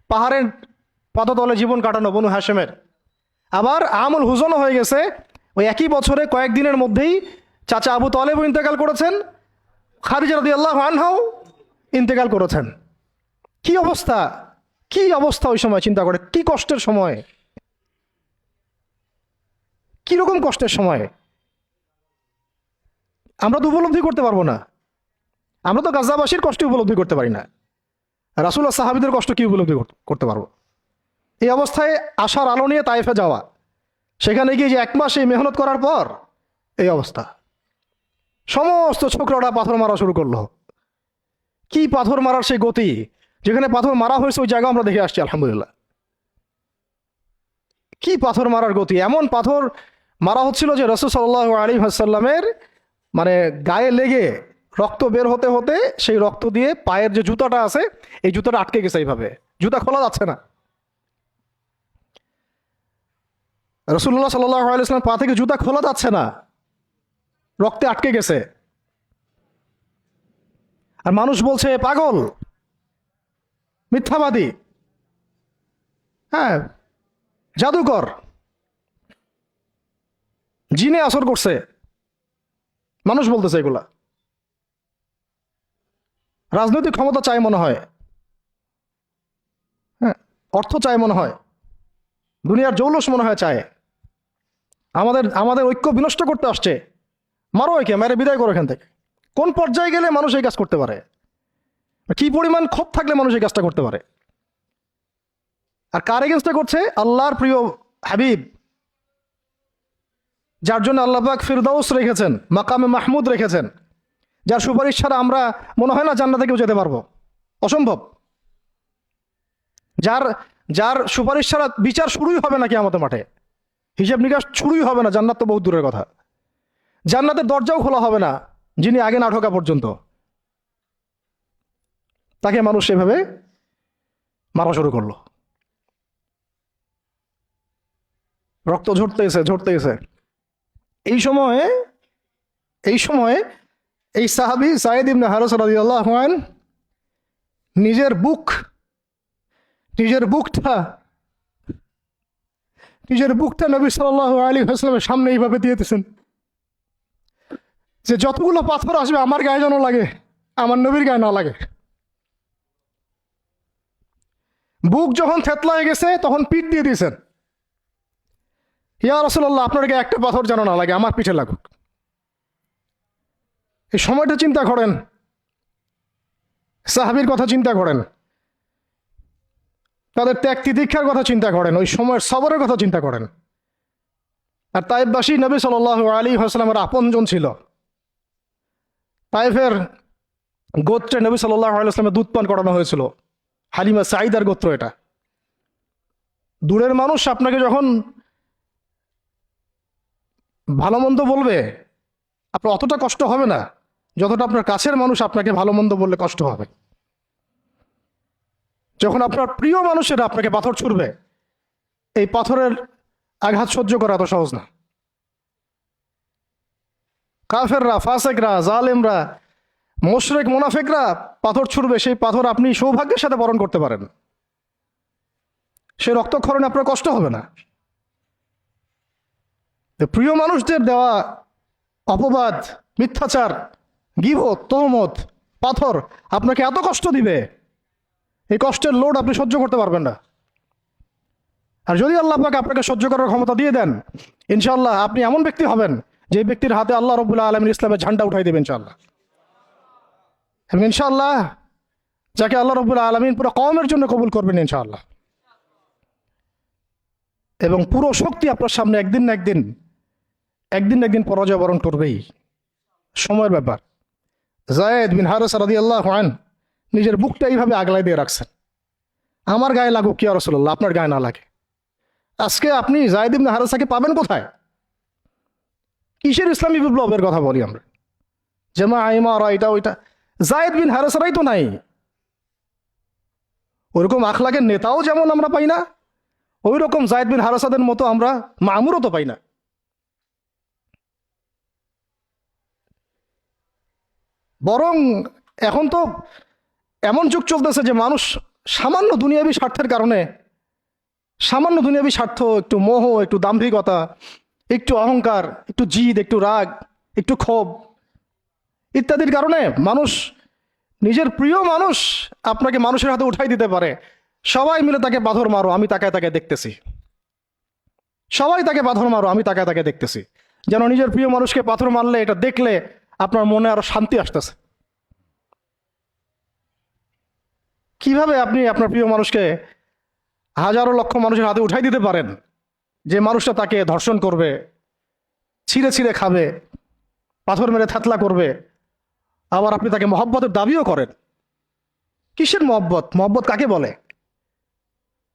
A: পাহাড়ের পাদতলে জীবন কাটানো বনু হাশেমের। আবার আমুল হুজনও হয়ে গেছে। ওই একই বছরে কয়েকদিনের মধ্যেই চাচা আবু তালেবও ইন্তেকাল করেছেন, খাদিজা রাদিয়াল্লাহু আনহাও ইন্তেকাল করেছেন। কি অবস্থা, কি অবস্থা ওই সময় চিন্তা করে, কি কষ্টের সময়, কিরকম কষ্টের সময় আমরা তো উপলব্ধি করতে পারবো না। আমরা তো গাজাবাসীর কষ্ট উপলব্ধি করতে পারি না, রাসূল আর সাহাবীদের কষ্ট কি উপলব্ধি করতে পারবো? এই অবস্থায় আশার আলো নিয়ে তায়েফে যাওয়া, সেখানে গিয়ে যে 1 মাস এই মেহনত করার পর এই অবস্থা, সমস্ত ছোকরাটা পাথর মারা শুরু করলো। কি পাথর মারার সেই গতি, যেখানে পাথর মারা হয়েছে ওই জায়গা আমরা দেখে আসছি আলহামদুলিল্লাহ। কি পাথর মারার গতি, এমন পাথর মারা হচ্ছিল যে রাসূল সাল্লাল্লাহু আলাইহি ওয়াসাল্লামের মানে গায়ে লেগে রক্ত বের হতে হতে সেই রক্ত দিয়ে পায়ের যে জুতাটা আছে এই জুতাটা আটকে গেছে, এইভাবে জুতা খোলা যাচ্ছে না। রাসূলুল্লাহ সাল্লাল্লাহু আলাইহি ওয়াসাল্লাম পা থেকে জুতা খোলা যাচ্ছে না, রক্তে আটকে গেছে। আর মানুষ বলছে পাগল, মিথ্যাবাদী, হ্যাঁ, জাদুকর, জিনে আসর করছে, মানুষ বলতেছে এগুলা। রাজনৈতিক ক্ষমতা চায় মনে হয়, হ্যাঁ, অর্থ চায় মনে হয়, দুনিয়ার জৌলস মনে হয় চায়, আমাদের আমাদের ঐক্য বিনষ্ট করতে আসছে। মারো একে, মেরে বিদায় করো এখান থেকে। কোন পর্যায়ে গেলে মানুষ এই কাজ করতে পারে? কি পরিমাণ ক্ষোভ থাকলে মানুষ এই কাজটা করতে পারে? আর কার এগেনস্টে করছে? আল্লাহর প্রিয় হাবিব, যার জন্য আল্লাহ পাক ফিরদাউস রেখেছেন, মাকামে মাহমুদ রেখেছেন, যার সুপারিশ ছাড়া আমরা মনে হয় না জান্নাতে কেউ যেতে পারবো, অসম্ভব। যার যার সুপারিশ ছাড়া বিচার শুরুই হবে না কিয়ামতের মাঠে, হিসাব নিকাশ শুরুই হবে না, জান্নাত তো বহুত দূরের কথা। জান্নাতের দরজাও খোলা হবে না যিনি আগে না ঢোকা পর্যন্ত। তাকে মানুষ সেভাবে মারা শুরু করলো, রক্ত ঝরতেছে ঝরতেছে। এই সময়ে এই সাহাবী যায়েদ ইবনে হারেসা রাদিয়াল্লাহু আনহু নিজের বুকটা নবী সাল্লাল্লাহু আলাইহি ওয়াসাল্লামের সামনে এইভাবে দিয়েছেন যে যতগুলো পাথর আসবে আমার গায়ে যেন লাগে, আমার নবীর গায়ে না লাগে। বুক যখন থেতলায় গেছে তখন পিঠ দিয়ে দিয়েছেন, ইয়া রাসূলুল্লাহ আপনার গায়ে একটা পাথর যেন না লাগে, আমার পিঠে লাগুক। এই সময়টা চিন্তা করেন, সাহাবীর কথা চিন্তা করেন, তাদের ত্যাগ তিতিক্ষার কথা চিন্তা করেন, ওই সময়ের সবরের কথা চিন্তা করেন। আর তায়েফবাসী নবী সাল্লাল্লাহু আলাইহি ওয়াসাল্লামের আপনজন ছিল। তায়েফের গোত্রে নবী সাল্লাল্লাহু আলাইহি ওয়াসাল্লামের দুধ পান করানো হয়েছিল, হালিমা সাঈদার গোত্র এটা। দূরের মানুষ আপনাকে যখন ভালো মন্দ বলবে আপনার অতটা কষ্ট হবে না যতটা আপনার কাছের মানুষ আপনাকে ভালো মন্দ বললে কষ্ট হবে। যখন আপনার প্রিয় মানুষেরা আপনাকে পাথর ছুড়বে, এই পাথরের আঘাত সহ্য করা এত সহজ না। কাফেররা, ফাসেকরা, জালেমরা, মুশরিক মুনাফিকরা পাথর ছুড়বে, সেই পাথর আপনি সৌভাগ্যের সাথে বরণ করতে পারেন, সেই রক্তক্ষরণে আপনার কষ্ট হবে না। প্রিয় মানুষদের দেওয়া অপবাদ, মিথ্যাচার, গীবত, তহমত, পাথর আপনাকে এত কষ্ট দিবে, এই কষ্টের লোড আপনি সহ্য করতে পারবেন না। আর যদি আল্লাহ পাক আপনাকে সহ্য করার ক্ষমতা দিয়ে দেন, ইনশাআল্লাহ আপনি এমন ব্যক্তি হবেন যে ব্যক্তির হাতে আল্লাহ রাব্বুল আলামিন ইসলামের ঝান্ডা উঠাই দেবেন ইনশাআল্লাহ। এবং ইনশাআল্লাহ যাকে আল্লাহ রাব্বুল আলামিন পুরো কওমের জন্য কবুল করবেন ইনশাআল্লাহ। এবং পুরো শক্তি আপনার সামনে একদিন না একদিন পরাজয় বরণ করবেই, সময়ের ব্যাপার। যায়েদ বিন হারেসা রাদিয়াল্লাহু আনহু নিজের বুকটা এইভাবে আগলায় দিয়ে রাখছেন, আমার গায়ে লাগুক কি ইয়া রাসূলুল্লাহ, আপনার গায়ে না লাগে। আজকে আপনি যায়েদ ইবনে হারেসাকে পাবেন কোথায়? কিসের ইসলামী বিপ্লবের কথা বলি আমরা? জামা ইমারা এটা ওইটা, যায়েদ বিন হারেসারাই তো নাই। ওইরকম আখলাকের নেতাও যেমন আমরা পাই না, ওই রকম যায়েদ বিন হারেসাদের মতো আমরা মামুরও তো পাই না। বরং এখন তো এমন যুগ চলতেছে যে মানুষ সামান্য দুনিয়াবী স্বার্থের কারণে, সামান্য দুনিয়াবী স্বার্থ, একটু মোহ, একটু দাম্ভিকতা, একটু অহংকার, একটু জিদ, একটু রাগ, একটু ক্ষোভ ইত্যাদির কারণে মানুষ, নিজের প্রিয় মানুষ আপনাকে মানুষের হাতে উঠাই দিতে পারে। সবাই মিলে তাকে পাথর মারো, আমি তাকায় তাকে দেখতেছি। সবাই তাকে পাথর মারো, আমি তাকায় তাকে দেখতেছি। যেন নিজের প্রিয় মানুষকে পাথর মারলে এটা দেখলে আপনার মনে আরো শান্তি আসতেছে। কিভাবে আপনি আপনার প্রিয় মানুষকে হাজারো লক্ষ মানুষের হাতে উঠাই দিতে পারেন, যে মানুষটা তাকে ধর্ষণ করবে, ছিঁড়ে ছিঁড়ে খাবে, পাথর মেরে থাতলা করবে, আবার আপনি তাকে মহব্বতের দাবিও করেন? কিসের মহব্বত? মহব্বত কাকে বলে?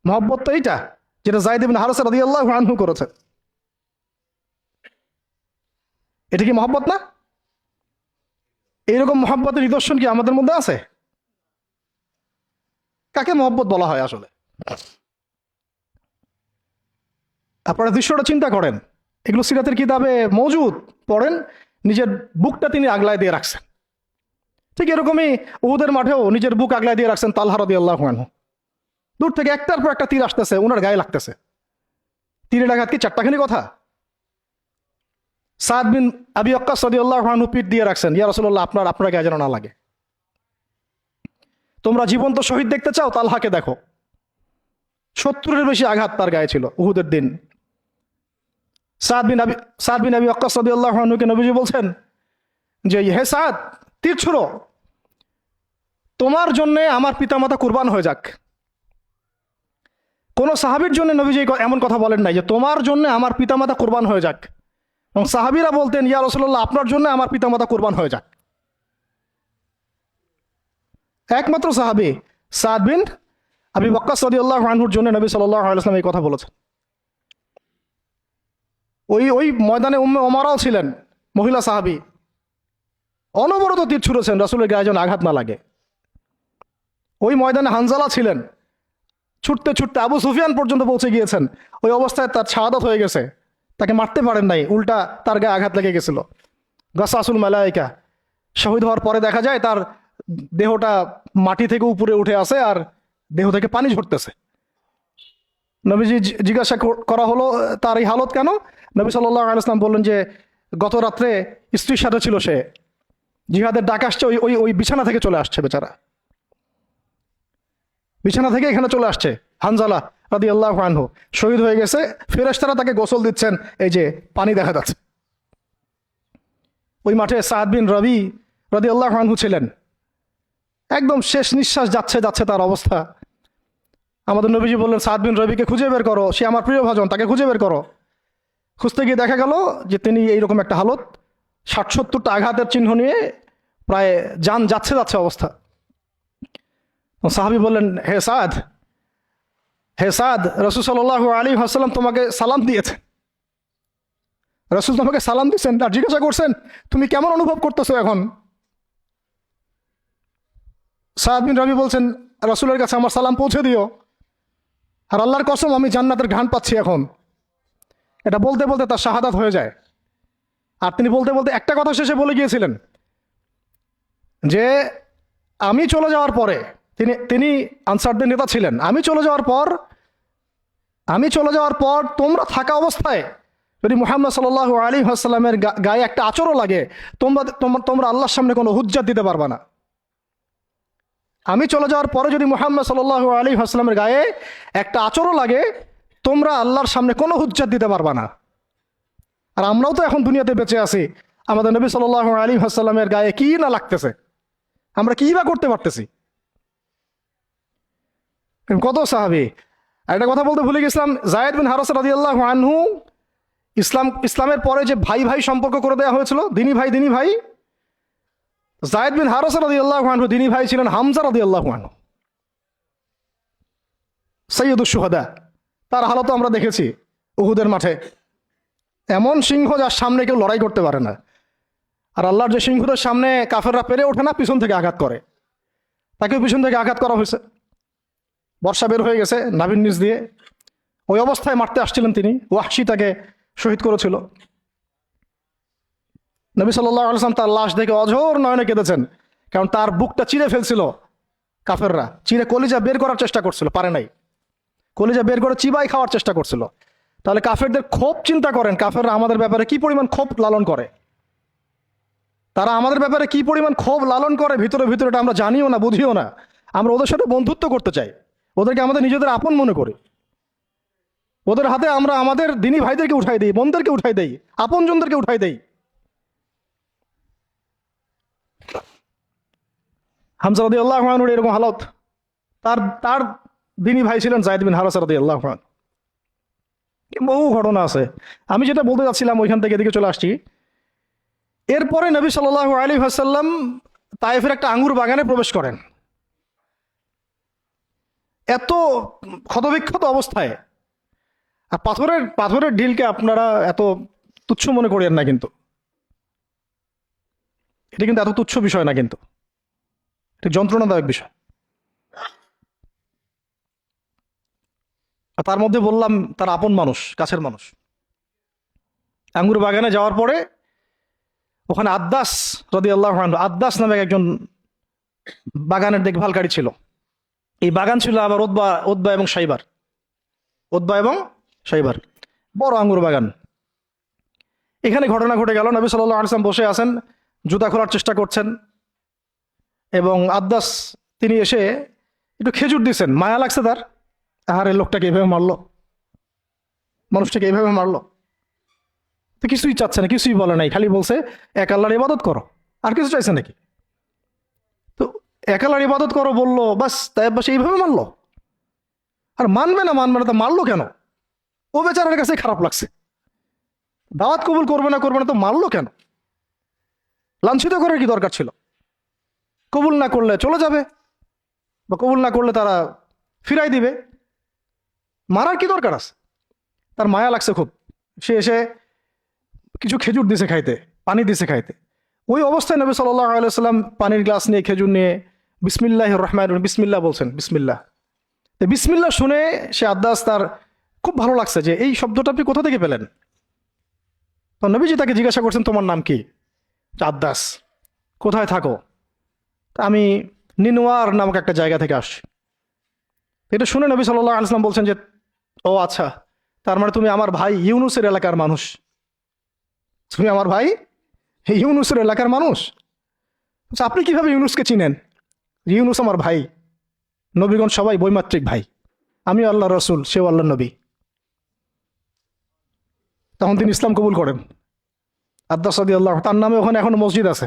A: মহব্বত তো এইটা যেটা যায়েদ ইবনে হারেসা রাদিয়াল্লাহু আনহু করেছেন। এটা কি মহব্বত না? এইরকম মহব্বতের নিদর্শন কি আমাদের মধ্যে আছে? কাকে মহব্বত বলা হয় আসলে? আপনারা দৃশ্যটা চিন্তা করেন, এগুলো সিরাতের কিতাবে মওজুদ, পড়েন। নিজের বুকটা তিনি আগলায় দিয়ে রাখছেন। ঠিক এরকমই উহুদের মাঠেও নিজের বুক আগলায় দিয়ে রাখছেন তালহা রাদিয়াল্লাহু আনহু। দূর থেকে একটার পর একটা তীর আসতেছে, ওনার গায়ে লাগতেছে। তীরের আঘাত কি চারটাখানি কথা? সাদ বিন আবি ওয়াক্কাস রাদিয়াল্লাহু আনহু পিঠ দিয়ে রাখছেন, ইয়া রাসূলুল্লাহ আপনার গায়ে যেন না লাগে। তোমরা জীবন্ত শহীদ দেখতে চাও, তালহাকে দেখো। 70-এর বেশি আঘাত তার গায়ে ছিল উহুদের দিন। সাদ বিন আবি ওয়াক্কাস রাদিয়াল্লাহু আনহুকে নবীজি বলছেন যে, হে সাদ, তীর ছুঁড়ো, তোমার জন্য আমার পিতামাতা কুরবান হয়ে যাক। কোন সাহাবীর জন্য নবীজি এমন কথা বলেন নাই যে তোমার জন্য আমার পিতামাতা কুরবান হয়ে যাক, এবং সাহাবীরা বলতেন, ইয়া রাসূলুল্লাহ, আপনার জন্য আমার পিতামাতা কুরবান হয়ে যাক। একমাত্র সাহাবী সাদ বিন আবি ওয়াক্কাস রাদিয়াল্লাহু আনহুর জন্য নবী সাল্লাল্লাহু আলাইহি ওয়াসাল্লাম এই কথা বলেছেন। ওই ময়দানে উম্মে ওমারাও ছিলেন, মহিলা সাহাবী, অনবরত তীর ছুঁড়েছেন রাসূলের গায়ে যেন আঘাত না লাগে। ওই ময়দানে হানজালা ছিলেন, ছুটতে ছুটতে আবু সুফিয়ান পর্যন্ত পৌঁছে গিয়েছেন। ওই অবস্থায় তার শাহাদাত হয়ে গেছে, তাকে মারতে পারেন নাই, উল্টা তার গায়ে আঘাত লেগে গেছিল। গাসাসুল মালাইকা, শহীদ হওয়ার পরে দেখা যায় তার দেহটা মাটি থেকে উপরে উঠে আসে আর দেহ থেকে পানি ঝরতেছে। নবীজি জিজ্ঞাসা করা হলো তার এই হালত কেন? নবী সাল্লাল্লাহু আলাইহি ওয়াসাল্লাম বললেন যে গত রাত্রে স্ত্রীর সাথে ছিল, সে জিহাদের ডাক আসছে, ওই বিছানা থেকে চলে আসছে, বেচারা বিছানা থেকে এখানে চলে আসছে। হানজালা রাদিয়াল্লাহু আনহু শহীদ হয়ে গেছে, ফেরেশতারা তাকে গোসল দিচ্ছেন, এই যে পানি দেখা যাচ্ছে। ওই মাঠে সাদ বিন রবি রাদিয়াল্লাহু আনহু ছিলেন, একদম শেষ নিঃশ্বাস যাচ্ছে তার অবস্থা। আমাদের নবীজি বললেন, সাদ বিন রবিকে খুঁজে বের করো, সে আমার প্রিয় ভাজন, তাকে খুঁজে বের করো। খুঁজতে গিয়ে দেখা গেল যে তিনি এইরকম একটা হালত, 60-70টা আঘাতের চিহ্ন নিয়ে প্রায় যান যাচ্ছে অবস্থা। সাহাবী বললেন, হে সাদ, রাসূল সাল্লাল্লাহু আলাইহি ওয়াসাল্লাম তোমাকে সালাম দিয়েছেন। রাসূল তোমাকে সালাম দিয়েছেন আর জিজ্ঞাসা করছেন তুমি কেমন অনুভব করতেছো এখন? সাদ বিন রবি বলছেন, রাসূলের কাছে আমার সালাম পৌঁছে দিও, আর আল্লাহর কসম আমি জান্নাতের ঘ্রাণ পাচ্ছি এখন। এটা বলতে বলতে তার শাহাদাত হয়ে যায়। আর তিনি বলতে বলতে একটা কথা শেষে বলে গিয়েছিলেন যে আমি চলে যাওয়ার পরে, তিনি আনসারদের নেতা ছিলেন, আমি চলে যাওয়ার পর তোমরা থাকা অবস্থায় যদি মুহাম্মদ সাল্লাল্লাহু আলাইহি ওয়াসাল্লামের গায়ে একটা আঁচড়ও লাগে, তোমরা আল্লাহর সামনে কোনো হুজ্জাত দিতে পারবা না। আমি চলে যাওয়ার পরে যদি মুহাম্মদ সাল্লাল্লাহু আলাইহি ওয়াসাল্লামের গায়ে একটা আঁচড়ও লাগে, তোমরা আল্লাহর সামনে কোনো হুজ্জাত দিতে পারবা না। আর আমরাও তো এখন দুনিয়াতে বেঁচে আছি, আমাদের নবী সাল্লাল্লাহু আলাইহি ওয়াসাল্লামের গায়ে কি না লাগতেছে, আমরা কি বা করতে পারতেছি। কত সাহাবী। একটা কথা বলতে ভুলে গেছিলাম, যায়েদ বিন হারেসা রাদিয়াল্লাহু আনহু, ইসলামের পরে যে ভাই ভাই সম্পর্ক করে দেওয়া হয়েছিল, দিনী ভাই, যায়েদ বিন হারেসা রাদিয়াল্লাহু আনহু দিনী ভাই ছিলেন হামজা রাদিয়াল্লাহু আনহু, সাইয়্যিদুশ শুহাদা। তার হালত আমরা দেখেছি উহুদের মাঠে, এমন সিংহ যার সামনে কেউ লড়াই করতে পারে না। আর আল্লাহর যে সিংহদের সামনে কাফেররা পেরে ওঠে না, পিছন থেকে আঘাত করে, তাকেও পিছন থেকে আঘাত করা হয়েছে। বর্ষা বের হয়ে গেছে নাভির নিচ দিয়ে, ওই অবস্থায় মারতে আসছিলেন তিনি, ওয়াহশী তাকে শহীদ করেছিল। নবী সাল্লাল্লাহু আলাইহি ওয়াসাল্লাম তার লাশ দেখে অঝোর নয়নে কেঁদেছেন, কারণ তার বুকটা চিরে ফেলছিল কাফেররা, চিরে কলিজা বের করার চেষ্টা করছিল, পারে নাই। কলিজা বের করে চিবাই খাওয়ার চেষ্টা করছিল। তাহলে কাফেরদের ক্ষোভ চিন্তা করেন, কাফেররা আমাদের ব্যাপারে কি পরিমাণ ক্ষোভ লালন করে, তারা আমাদের ব্যাপারে কি পরিমাণ ক্ষোভ লালন করে, ভিতরে এটা আমরা জানিও না, বুঝিও না। আমরা ওদের সাথে বন্ধুত্ব করতে চাই, ওদেরকে আমাদের নিজেদের আপন মনে করি, ওদের হাতে আমরা আমাদের দিনী ভাইদেরকে উঠাই দিই, বোনদেরকে উঠাই দেই, আপনজনদেরকে উঠাই দেই। হামজা রাদিয়াল্লাহু আনহুর এরকম হালত। তার দিনী ভাই ছিলেন যায়েদ বিন হারেসা রাদিয়াল্লাহু আনহু। বহু ঘটনা আছে, আমি যেটা বলতে যাচ্ছিলাম ওইখান থেকে এদিকে চলে আসছি। এরপরে নবী সাল্লাল্লাহু আলাইহি ওয়াসাল্লাম তায়েফের একটা আঙ্গুর বাগানে প্রবেশ করেন, এত ক্ষতবিক্ষত অবস্থায়। আর পাথরের ঢিলকে আপনারা এত তুচ্ছ মনে করেন না, কিন্তু এটা কিন্তু এত তুচ্ছ বিষয় না, কিন্তু এটা যন্ত্রণাদায়ক বিষয়। আর তার মধ্যে বললাম তার আপন মানুষ, কাছের মানুষ। আঙ্গুর বাগানে যাওয়ার পরে ওখানে আদ্দাস রাদিয়াল্লাহু আনহু, আদ্দাস নামে একজন বাগানের দেখভালকারী ছিল। এই বাগান ছিল আবার উতবা এবং শাইবার, বড় আঙ্গুর বাগান। এখানে ঘটনা ঘটে গেল, নবী সাল্লাল্লাহু আলাইহি ওয়াসাল্লাম বসে আছেন, জুতা খোলার চেষ্টা করছেন, এবং আদ্দাস তিনি এসে একটু খেজুর দিয়েছেন, মায়া লাগছে তার, আর এই লোকটাকে এইভাবে মারলো, মানুষটাকে এইভাবে মারলো। তো কিছুই চাচ্ছে না, কিছুই বলে নাই, খালি বলছে এক আল্লাহর ইবাদত করো, আর কিছু চাইছে নাকি? তো এক আল্লাহর ইবাদত করো বললো, বাস তাই বাস এইভাবে মারলো। আর মানবে না তা মারলো কেন? ও বেচারার কাছে খারাপ লাগছে, দাওয়াত কবুল করবে না তো মারলো কেন? লাঞ্ছিত করার কি দরকার ছিল? কবুল না করলে চলে যাবে, বা কবুল না করলে তারা ফিরাই দিবে, মারার কি দরকার আছে? তার মায়া লাগছে খুব, সে এসে কিছু খেজুর দিছে খাইতে, পানি দিছে খাইতে। ওই অবস্থায় নবী সাল্লাল্লাহু আলাইহি ওয়াসাল্লাম পানির গ্লাস নিয়ে, খেজুর নিয়ে বিসমিল্লাহির রহমানির রহিম, বিসমিল্লাহ বলছেন, বিসমিল্লাহ। তো বিসমিল্লাহ শুনে সে আদ্দাস, তার খুব ভালো লাগছে যে এই শব্দটা আপনি কোথা থেকে পেলেন। তো নবীজি তাকে জিজ্ঞাসা করছেন, তোমার নাম কি? আদ্দাস। কোথায় থাকো? আমি নিনওয়ার নামক একটা জায়গা থেকে আসছি। এটা শুনে নবী সাল্লাল্লাহু আলাইহি ওয়াসাল্লাম বলছেন যে, ও আচ্ছা, তার মানে তুমি আমার ভাই ইউনুসের এলাকার মানুষ, তুমি আমার ভাই ইউনুসের এলাকার মানুষ। আচ্ছা, আপনি কিভাবে ইউনুসকে চিনেন? ইউনুস আমার ভাই, নবীগণ সবাই বৈমাত্রিক ভাই, আমি আল্লাহ রসুল, সেও আল্লাহ নবী। তখন তিনি ইসলাম কবুল করেন। আদ্দাস রাদিয়াল্লাহু, তার নামে ওখানে এখনো মসজিদ আছে।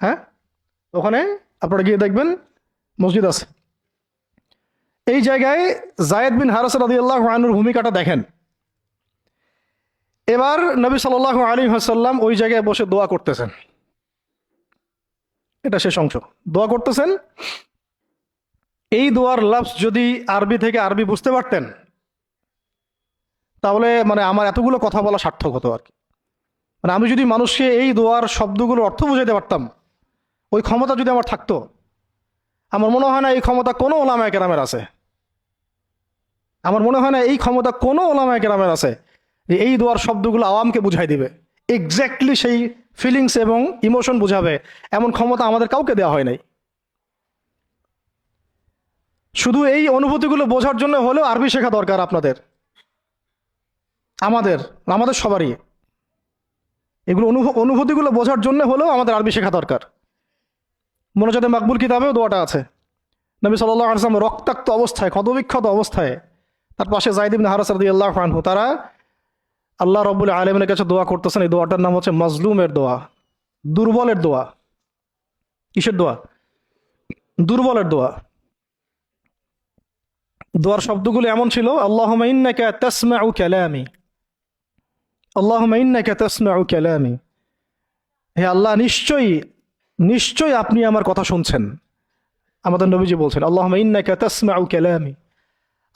A: হ্যাঁ, ওখানে আপনারা গিয়ে দেখবেন মসজিদ আছে। এই জায়গায় যায়েদ বিন হারেস রাদিয়াল্লাহু আনহুর ভূমিকাটা দেখেন। এবার নবী সাল্লাল্লাহু আলাইহি ওয়াসাল্লাম ওই জায়গায় বসে দোয়া করতেছেন, এটা শেষ অংশ, দোয়া করতেছেন। এই দোয়ার লফজ যদি আরবি বুঝতে পারতেন, তাহলে মানে আমার এতগুলো কথা বলা সার্থক হতো আর কি। মানে আমি যদি মানুষকে এই দোয়ার শব্দগুলোর অর্থ বুঝাইতে পারতাম, ওই ক্ষমতা যদি আমার থাকতো, আমার মনে হয় না এই ক্ষমতা কোনো ওলামায়ে কেরামের আছে। আমার মনে হয় না এই ক্ষমতা কোনো ওলামায়ে কেরামের আছে যে এই দোয়ার শব্দগুলো আওয়ামকে বুঝাই দিবে, এক্স্যাক্টলি সেই ফিলিংস এবং ইমোশন বুঝাবে, এমন ক্ষমতা আমাদের কাউকে দেওয়া হয় নাই। শুধু এই অনুভূতিগুলো বোঝার জন্য হলেও আরবি শেখা দরকার আপনাদের, আমাদের সবারই। এগুলো অনুভূতিগুলো বোঝার জন্য হলেও আমাদের আরবি শেখা দরকার। মোনাজাতে মাকবুল কিতাবেও দোয়াটা আছে। নবী সাল্লাল্লাহু আলাইহি ওয়াসাল্লাম রক্তাক্ত অবস্থায়, ক্ষতবিক্ষত অবস্থায়, তার পাশে যায়েদ ইবনে হারেস রাদিয়াল্লাহু আনহু, তারা আল্লাহ রাব্বুল আলামিনের কাছে দোয়া করতেছেন। এই দোয়াটার নাম হচ্ছে মাজলুমের দোয়া, দুর্বলের দোয়া। কিসের দোয়া? দুর্বলের দোয়া। দোয়ার শব্দগুলো এমন ছিল, আল্লাহুম্মা ইন্নাকা তাসমাউ কালামি, আল্লাহুম্মা ইন্নাকা তাসমাউ কালামি, হে আল্লাহ, নিশ্চয়ই আপনি আমার কথা শুনছেন। আমাদের নবীজি বলছেন, আল্লাহুম্মা ইন্নাকা তাসমাউ কালামি,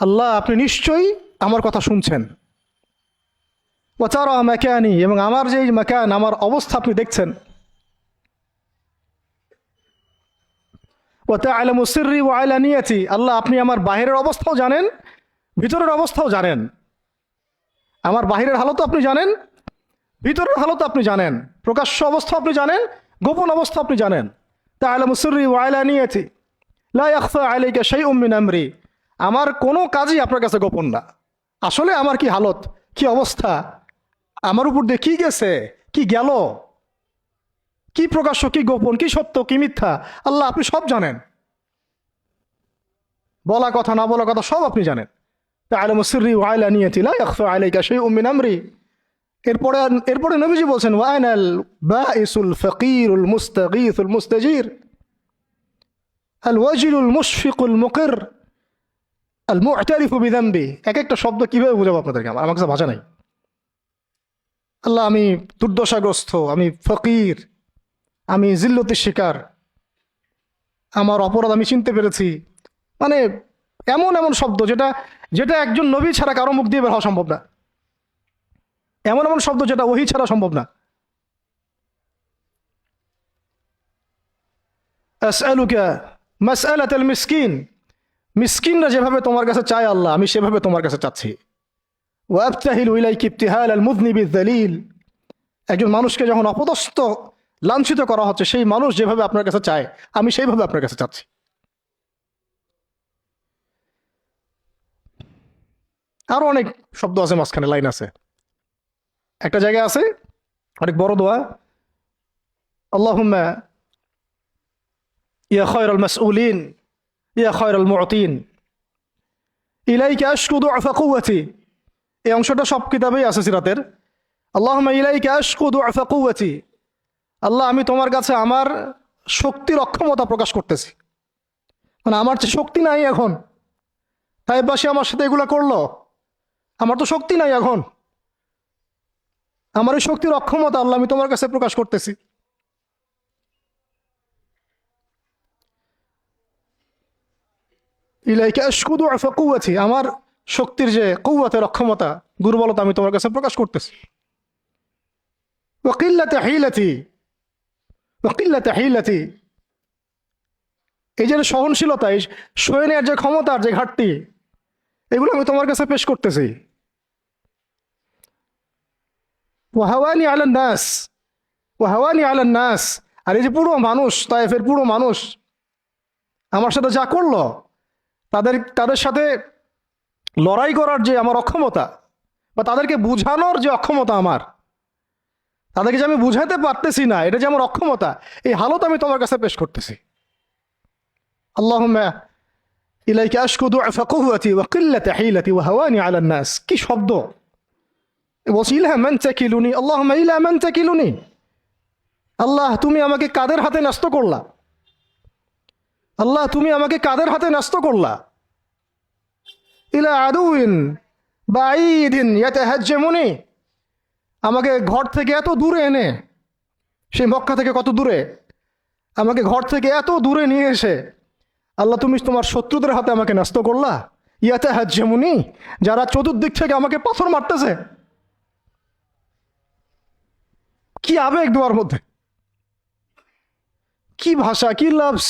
A: আল্লাহ আপনি নিশ্চয়ই আমার কথা শুনছেন। ওয়া তারা মাকানি, এবং আমার যে মাকান, আমার অবস্থা আপনি দেখছেন। ওয়া তা'লামু সিররি ওয়া আলানিয়াতি, আল্লাহ আপনি আমার বাহিরের অবস্থাও জানেন, ভিতরের অবস্থাও জানেন। আমার বাহিরের হালতও আপনি জানেন, ভিতরের হালতও আপনি জানেন, প্রকাশ্য অবস্থা আপনি জানেন, গোপন অবস্থা আপনি জানেন। তা'লামু সিররি ওয়া আলানিয়াতি লা ইয়াখফা আলাইকা শাইউম মিন আমরি, আমার কোনো কাজই আপনার কাছে গোপন না। আসলে আমার কি হালত, কি অবস্থা, আমার উপর দিয়ে কি গেছে, কি গেল, কি প্রকাশ্য, কি গোপন, কি সত্য, কি মিথ্যা, আল্লাহ আপনি সব জানেন। বলা কথা না বলা কথা সব আপনি জানেন। তা'লামু সিররি ওয়া আলানিয়াতি লা ইয়াখফা আলাইকা শাইউম মিন আমরি। এরপরে নবীজি বলছেন, ওয়া আনাল বাইসুল ফাকিরুল মুস্তাগীসুল মুস্তাজির আল ওয়াজিলুল মুশফিকুল মুকির আল মু'তারিফু বিযামবি। এক একটা শব্দ কিভাবে বুঝাবো আপনাদেরকে, আমার কাছে ভাষা নাই। আল্লাহ আমি দুর্দশাগ্রস্ত, আমি ফকির, আমি জিল্লতির শিকার, আমার অপরাধ আমি চিনতে পেরেছি। মানে এমন এমন শব্দ যেটা একজন নবী ছাড়া কারো মুখ দিয়ে বের হওয়া সম্ভব না। এমন এমন শব্দ যেটা ওহী ছাড়া সম্ভব না। আসআলুকা মাসআলাতাল মিসকিন, মিসকিনরা যেভাবে তোমার কাছে চায় আল্লাহ, আমি সেভাবে তোমার কাছে চাচ্ছি। ওয়া আবতাহিলু ইলাইকা ইবতিহালাল মুযনিবিয যালিল, একজন মানুষকে যখন অপদস্থ, লাঞ্ছিত করা হচ্ছে, সেই মানুষ যেভাবে আপনার কাছে চায়, আমি সেইভাবে আপনার কাছে চাচ্ছি। আরো অনেক শব্দ আছে, মাঝখানে লাইন আছে। একটা জায়গায় আছে অনেক বড় দোয়া, আল্লাহুম্মা ইয়া খায়রাল মাসউলিন ইয়া খায়রাল মুতিন ইলাইকা আশকু দুআফা কুওয়াতি। এই অংশটা সব কিতাবেই আছে সিরাতের। আল্লাহুম্মা ইলাইকা আশকু দুআফা কুওয়াতি, আল্লাহ আমি তোমার কাছে আমার শক্তির অক্ষমতা প্রকাশ করতেছি, মানে আমার যে শক্তি নাই এখন, তাইবাসী আমার সাথে এগুলো করলো, আমার তো শক্তি নাই এখন, আমার এই শক্তির অক্ষমতা আল্লাহ আমি তোমার কাছে প্রকাশ করতেছি। ইলাইকা আশকু দুআফা কুওয়াতি, আমার শক্তির যে কুওয়াতের অক্ষমতা, দুর্বলতা আমি তোমার কাছে প্রকাশ করতেছি। ওয়া কিল্লাতা হিলাতি ওয়া কিল্লাতা হিলাতি, এই যে সহনশীলতা, এই সয়ে নেওয়ার যে ক্ষমতার যে ঘাটতি, এগুলো আমি তোমার কাছে পেশ করতেছি। ওয়াহাওয়ানি আলান নাস ওয়াহাওয়ানি আলান নাস, আর এই যে পুরো মানুষ, তায়েফের পুরো মানুষ আমার সাথে যা করলো, তাদের সাথে লড়াই করার যে আমার অক্ষমতা, বা তাদেরকে বুঝানোর যে অক্ষমতা আমার, তাদেরকে যে আমি বুঝাতে পারতেছি না, এটা যে আমার অক্ষমতা, এই হালত আমি তোমার কাছে পেশ করতেছি। আল্লাহুম্মা ইলাইকা আশকু দুআফা কুওয়াতি ওয়া কিল্লাতা হিলাতি ওয়া হাওয়ানি আলান নাস। কি শব্দ! বলছি ইলা মান তাকিলুনি, আল্লাহুম্মা ইলা মান তাকিলুনি, আল্লাহ তুমি আমাকে কাদের হাতে ন্যস্ত করলা, আল্লাহ তুমি আমাকে কাদের হাতে ন্যস্ত করলা। ইলা আদুইন বাঈদিন ইয়াতাহাজ্জামুনি, আমাকে ঘর থেকে এত দূরে এনে, সেই মক্কা থেকে কত দূরে, আমাকে ঘর থেকে এত দূরে নিয়ে এসে আল্লাহ তুমি তোমার শত্রুদের হাতে আমাকে ন্যস্ত করলা। ইয়াতাহাজ্জামুনি, যারা চতুর্দিক থেকে আমাকে পাথর মারতেছে। কি আবেগ দোয়ার মধ্যে, কি ভাষা, কি লফজ!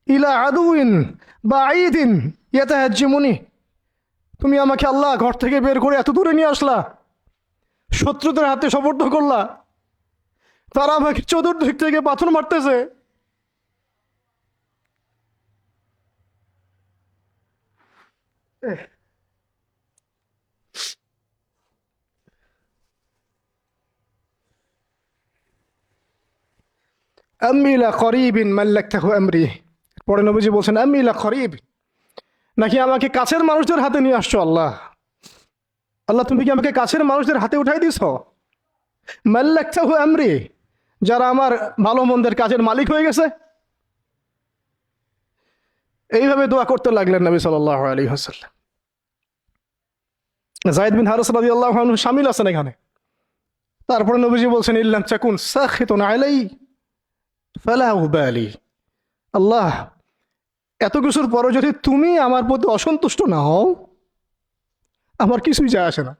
A: ইলা আদুইন বাঈদিন ইয়াতাহাজ্জামুনি, তুমি আমাকে আল্লাহ ঘর থেকে বের করে এত দূরে নিয়ে আসলা, শত্রুদের হাতে সোপর্দ করলা, তারা আমাকে চতুর্দিক থেকে পাথর মারতেছে। আম্মি লা করিবিন মাল্লাকতাহু আমরি, পরে নবীজি বলছেন আম্মি লা করিব, নাকি আমাকে কাছের মানুষদের হাতে নিয়ে আসছো আল্লাহ, আল্লাহ তুমি কি আমাকে কাছের মানুষদের হাতে উঠাই দিছ? মাল্লাকতাহু আমরি, যারা আমার ভালো মন্দের কাজের মালিক হয়ে গেছে। এইভাবে দোয়া করতে লাগলেন নবী সাল্লাল্লাহু আলাইহি ওয়াসাল্লাম। যায়েদ বিন হারিস রাদিয়াল্লাহু আনহু শামিল আছেন এখানে। তারপরে নবীজি বলছেন ইল্লাম তাকুন সাখিতুন আলাই ফালা উবালি, আল্লাহ এত কিছুর পরে যদি তুমি আমার প্রতি অসন্তুষ্ট না হও, আমার কিছুই যায় আসে না।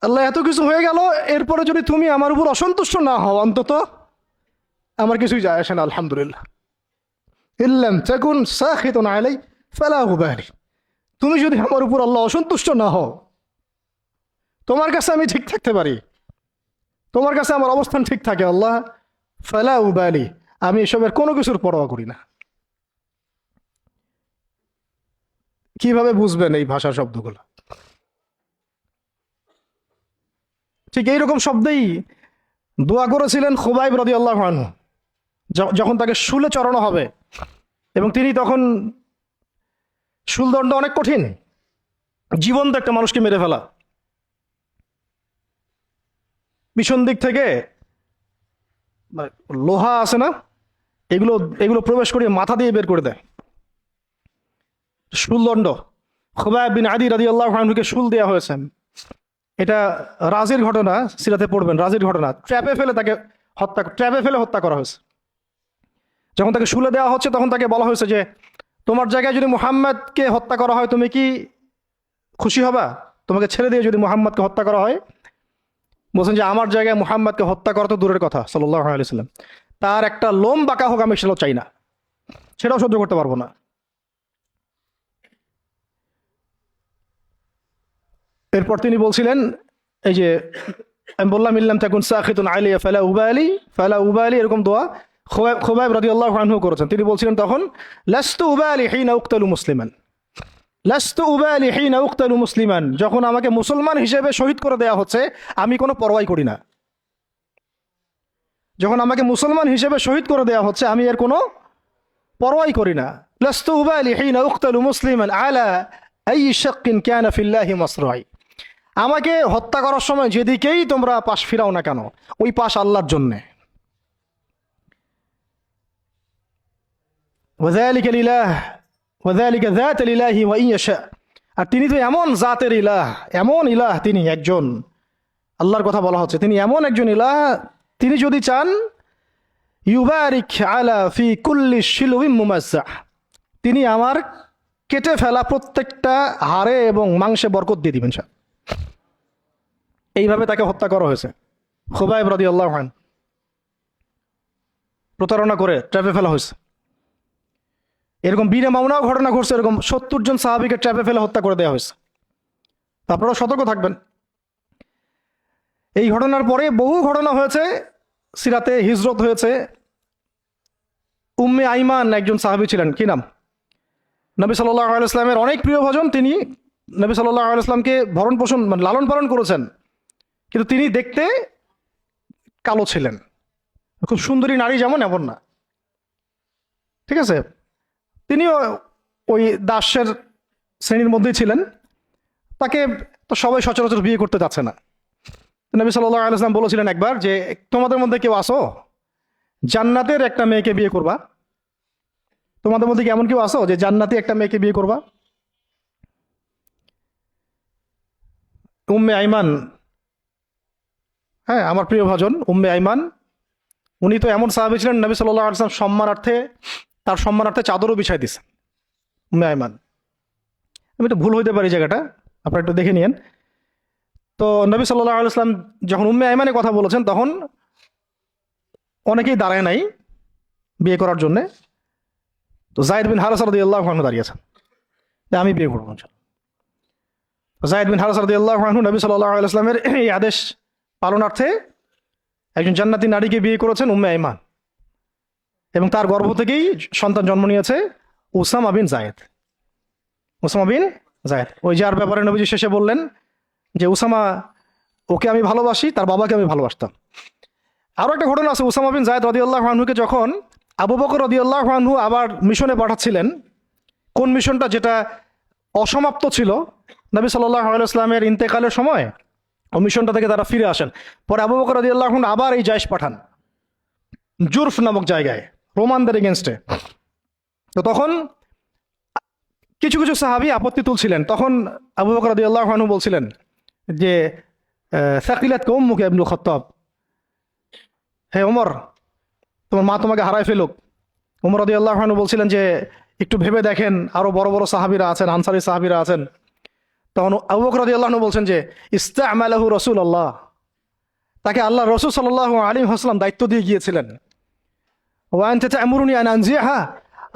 A: আল্লাহ এত কিছু হয়ে গেল, এরপরে যদি তুমি আমার উপর অসন্তুষ্ট না হও, অন্তত আমার কিছুই যায় আসে না। আলহামদুলিল্লাহ। ইল্লাম তাকুন সাখিতুন আলাই ফালা উবালি, তুমি যদি আমার উপর আল্লাহ অসন্তুষ্ট না হও, তোমার কাছে আমি ঠিক থাকতে পারি, তোমার কাছে আমার অবস্থান ঠিক থাকে আল্লাহ, ফালা উবালি, আমি এসবের কোনো কিছুর পরোয়া করি না। কিভাবে বুঝবেন এই ভাষা শব্দগুলো? ঠিক এইরকম শব্দেই দোয়া করেছিলেন খুবাইব রাদিয়াল্লাহু আনহু, যখন তাকে শুলে চড়ানো হবে, এবং তিনি তখন, শুলদণ্ড অনেক কঠিন, জীবন্ত একটা মানুষকে মেরে ফেলা, পিছন দিক থেকে লোহা আছে না, এগুলো এগুলো প্রবেশ করিয়ে মাথা দিয়ে বের করে দেয়। শুলদণ্ড, খুবাইব বিন আদি রাদিয়াল্লাহু আনহুকে শুল দেওয়া হয়েছে। এটা রাজির ঘটনা, সিরাতে পড়বেন, রাজির ঘটনা। ট্র্যাপে ফেলে হত্যা করা হয়েছে। যখন তাকে শুলে দেওয়া হচ্ছে, তখন তাকে বলা হয়েছে যে তোমার জায়গায় যদি মুহাম্মদকে হত্যা করা হয়, তুমি কি খুশি হবা? তোমাকে ছেড়ে দিয়ে যদি মুহাম্মদকে হত্যা করা হয়? বলছেন যে আমার জায়গায় মুহাম্মদকে হত্যা করা তো দূরের কথা, সাল্লাল্লাহু আলাইহি ওয়াসাল্লাম, তার একটা লোম বাঁকা হোক আমি সেটাও চাই না, সেটাও সহ্য করতে পারবো না। এরপর তিনি বলছিলেন, এই যে আমি বললাম ইল্লাম তাকুন সাখিতুন আলাইয়া ফালা উবালি, এরকম দোয়া খুবাইব রাদিয়াল্লাহু আনহু করেছেন। তিনি বলছিলেন তখন, লাস্তু উবালি হিনা উকতালু মুসলিমান, লাস্তু উবালি হিনা উকতালু মুসলিমান, যখন আমাকে মুসলমান হিসেবে শহীদ করে দেয়া হচ্ছে, আমি কোনো পরোয়াই করি না। যখন আমাকে মুসলমান হিসেবে শহীদ করে দেওয়া হচ্ছে আমি এর কোনো পরোয়াই করি না। লাস্তু উবালি হিনা উকতালু মুসলিমান আলা আই শাক্কিন কানা ফিল্লাহি মাসরাই। আমাকে হত্যা করার সময় যেদিকেই তোমরা পাশ ফিরাও না কেন, ওই পাশ আল্লাহর জন্যে। ওয়াযালিকা লিলাহ ওয়াযালিকা যাতুল ইলাহি ওয়া ইন ইয়াশা। আর তিনি তো এমন জাতের ইলাহ, এমন ইলাহ, তিনি একজন, আল্লাহর কথা বলা হচ্ছে, তিনি এমন একজন ইলাহ, তিনি যদি চান ইউবারিক আলা ফি কুল্লি শিলুবিন মুমাজ্জাহ, তিনি আমার কেটে ফেলা প্রত্যেকটা হাড়ে এবং মাংসে বরকত দিয়ে দিবেন। এইভাবে তাকে হত্যা করা হয়েছে। খুবাইব রাদিয়াল্লাহু আনহু প্রতারণা করে ট্র্যাপে ফেলা হয়েছে। এরকম বীরে মামুনাও ঘটনা ঘটছে, এরকম 70 জন সাহাবীকে ট্র্যাপে ফেলে হত্যা করে দেওয়া হয়েছে। আপনারা সতর্ক থাকবেন। এই ঘটনার পরে বহু ঘটনা হয়েছে, সিরাতে হিজরত হয়েছে। উম্মে আইমান একজন সাহাবী ছিলেন, কি নাম, নবী সাল্লাল্লাহু আলাইহি ওয়াসাল্লামের অনেক প্রিয় ভজন। তিনি নবী সাল্লাল্লাহু আলাইহি ওয়াসাল্লামকে ভরণ পোষণ মানে লালন পালন করেছেন, কিন্তু তিনি দেখতে কালো ছিলেন। খুব সুন্দরী নারী যেমন এমন না, ঠিক আছে। তিনিও ওই দাসের শ্রেণীর মধ্যেই ছিলেন। তাকে তো সবাই সচরাচর বিয়ে করতে যাচ্ছে না। নবী সাল্লাল্লাহু আলাইহি ওয়াসাল্লাম বলেছিলেন একবার যে তোমাদের মধ্যে কেউ আসো জান্নাতের একটা মেয়েকে বিয়ে করবা? তোমাদের মধ্যে কি এমন কেউ আসো যে জান্নাতি একটা মেয়েকে বিয়ে করবা? উম্মে আইমান, হ্যাঁ আমার প্রিয় ভজন উম্মে আইমান, উনি তো এমন সাহাবী ছিলেন, নবী সাল্লাল্লাহু আলাইহি ওয়াসাল্লাম সম্মানার্থে তার সম্মানার্থে চাদরও বিছাই দিছে। উম্মে আইমান, আমি একটু ভুল হইতে পারি জায়গাটা, আপনারা একটু দেখে নিয়েন। তো নবী সাল্লাল্লাহু আলাইহি ওয়াসাল্লাম যখন উম্মে আইমানের কথা বলেছেন তখন অনেকেই দাঁড়ায় নাই বিয়ে করার জন্যে। তো যায়েদ বিন হারেসা রাদিয়াল্লাহু আনহু দাঁড়িয়েছেন যে আমি বিয়ে করবো। যায়েদ বিন হারেসা রাদিয়াল্লাহু আনহু নবী সাল্লাল্লাহু আলাইহি ওয়াসাল্লামের এই আদেশ পালনার্থে একজন জান্নাতি নারীকে বিয়ে করেছেন, উম্মে আইমান, এবং তার গর্ভ থেকেই সন্তান জন্ম নিয়েছে উসামা বিন যায়েদ। উসামা বিন যায়েদ, ওই যার ব্যাপারে নবীজি শেষে বললেন যে উসামা, ওকে আমি ভালোবাসি, তার বাবাকে আমি ভালোবাসতাম। আরও একটা ঘটনা আছে, উসামা বিন যায়েদ রাদিয়াল্লাহু আনহুকে যখন আবু বকর রাদিয়াল্লাহু আনহু আবার মিশনে পাঠাচ্ছিলেন, কোন মিশনটা যেটা অসমাপ্ত ছিল, নবী সাল্লাল্লাহু আলাইহি ওয়াসাল্লামের ইন্তেকালের সময় ও মিশনটা থেকে তারা ফিরে আসেন। পরে আবু বকর রাদিয়াল্লাহু আনহু আবার এই জায়েশ পাঠান জুরফ নামক জায়গায় রোমানদের এগেনস্টে। তো তখন কিছু কিছু সাহাবী আপত্তি তুলছিলেন। তখন আবু বকর রাদিয়াল্লাহু আনহু বলছিলেন যে সাকিলাতকা উম্মুকা ইবনুল খাত্তাব, হে ওমর তোমার মা তোমাকে হারায় ফেলুক। ওমর রাদিয়াল্লাহু আনহু বলছিলেন যে একটু ভেবে দেখেন, আরো বড় বড় সাহাবীরা আছেন, আনসারী সাহাবীরা আছেন। তখন আবু বকর রাদিয়াল্লাহু আনহু বলছেন যে ইস্তা'মালাহু রাসূলুল্লাহ, তাকে আল্লাহ রাসূল সাল্লাল্লাহু আলাইহি ওয়াসাল্লাম দায়িত্ব দিয়ে গিয়েছিলেন। ওয়া আনতা তা'মুরুনি আন আনজিহা,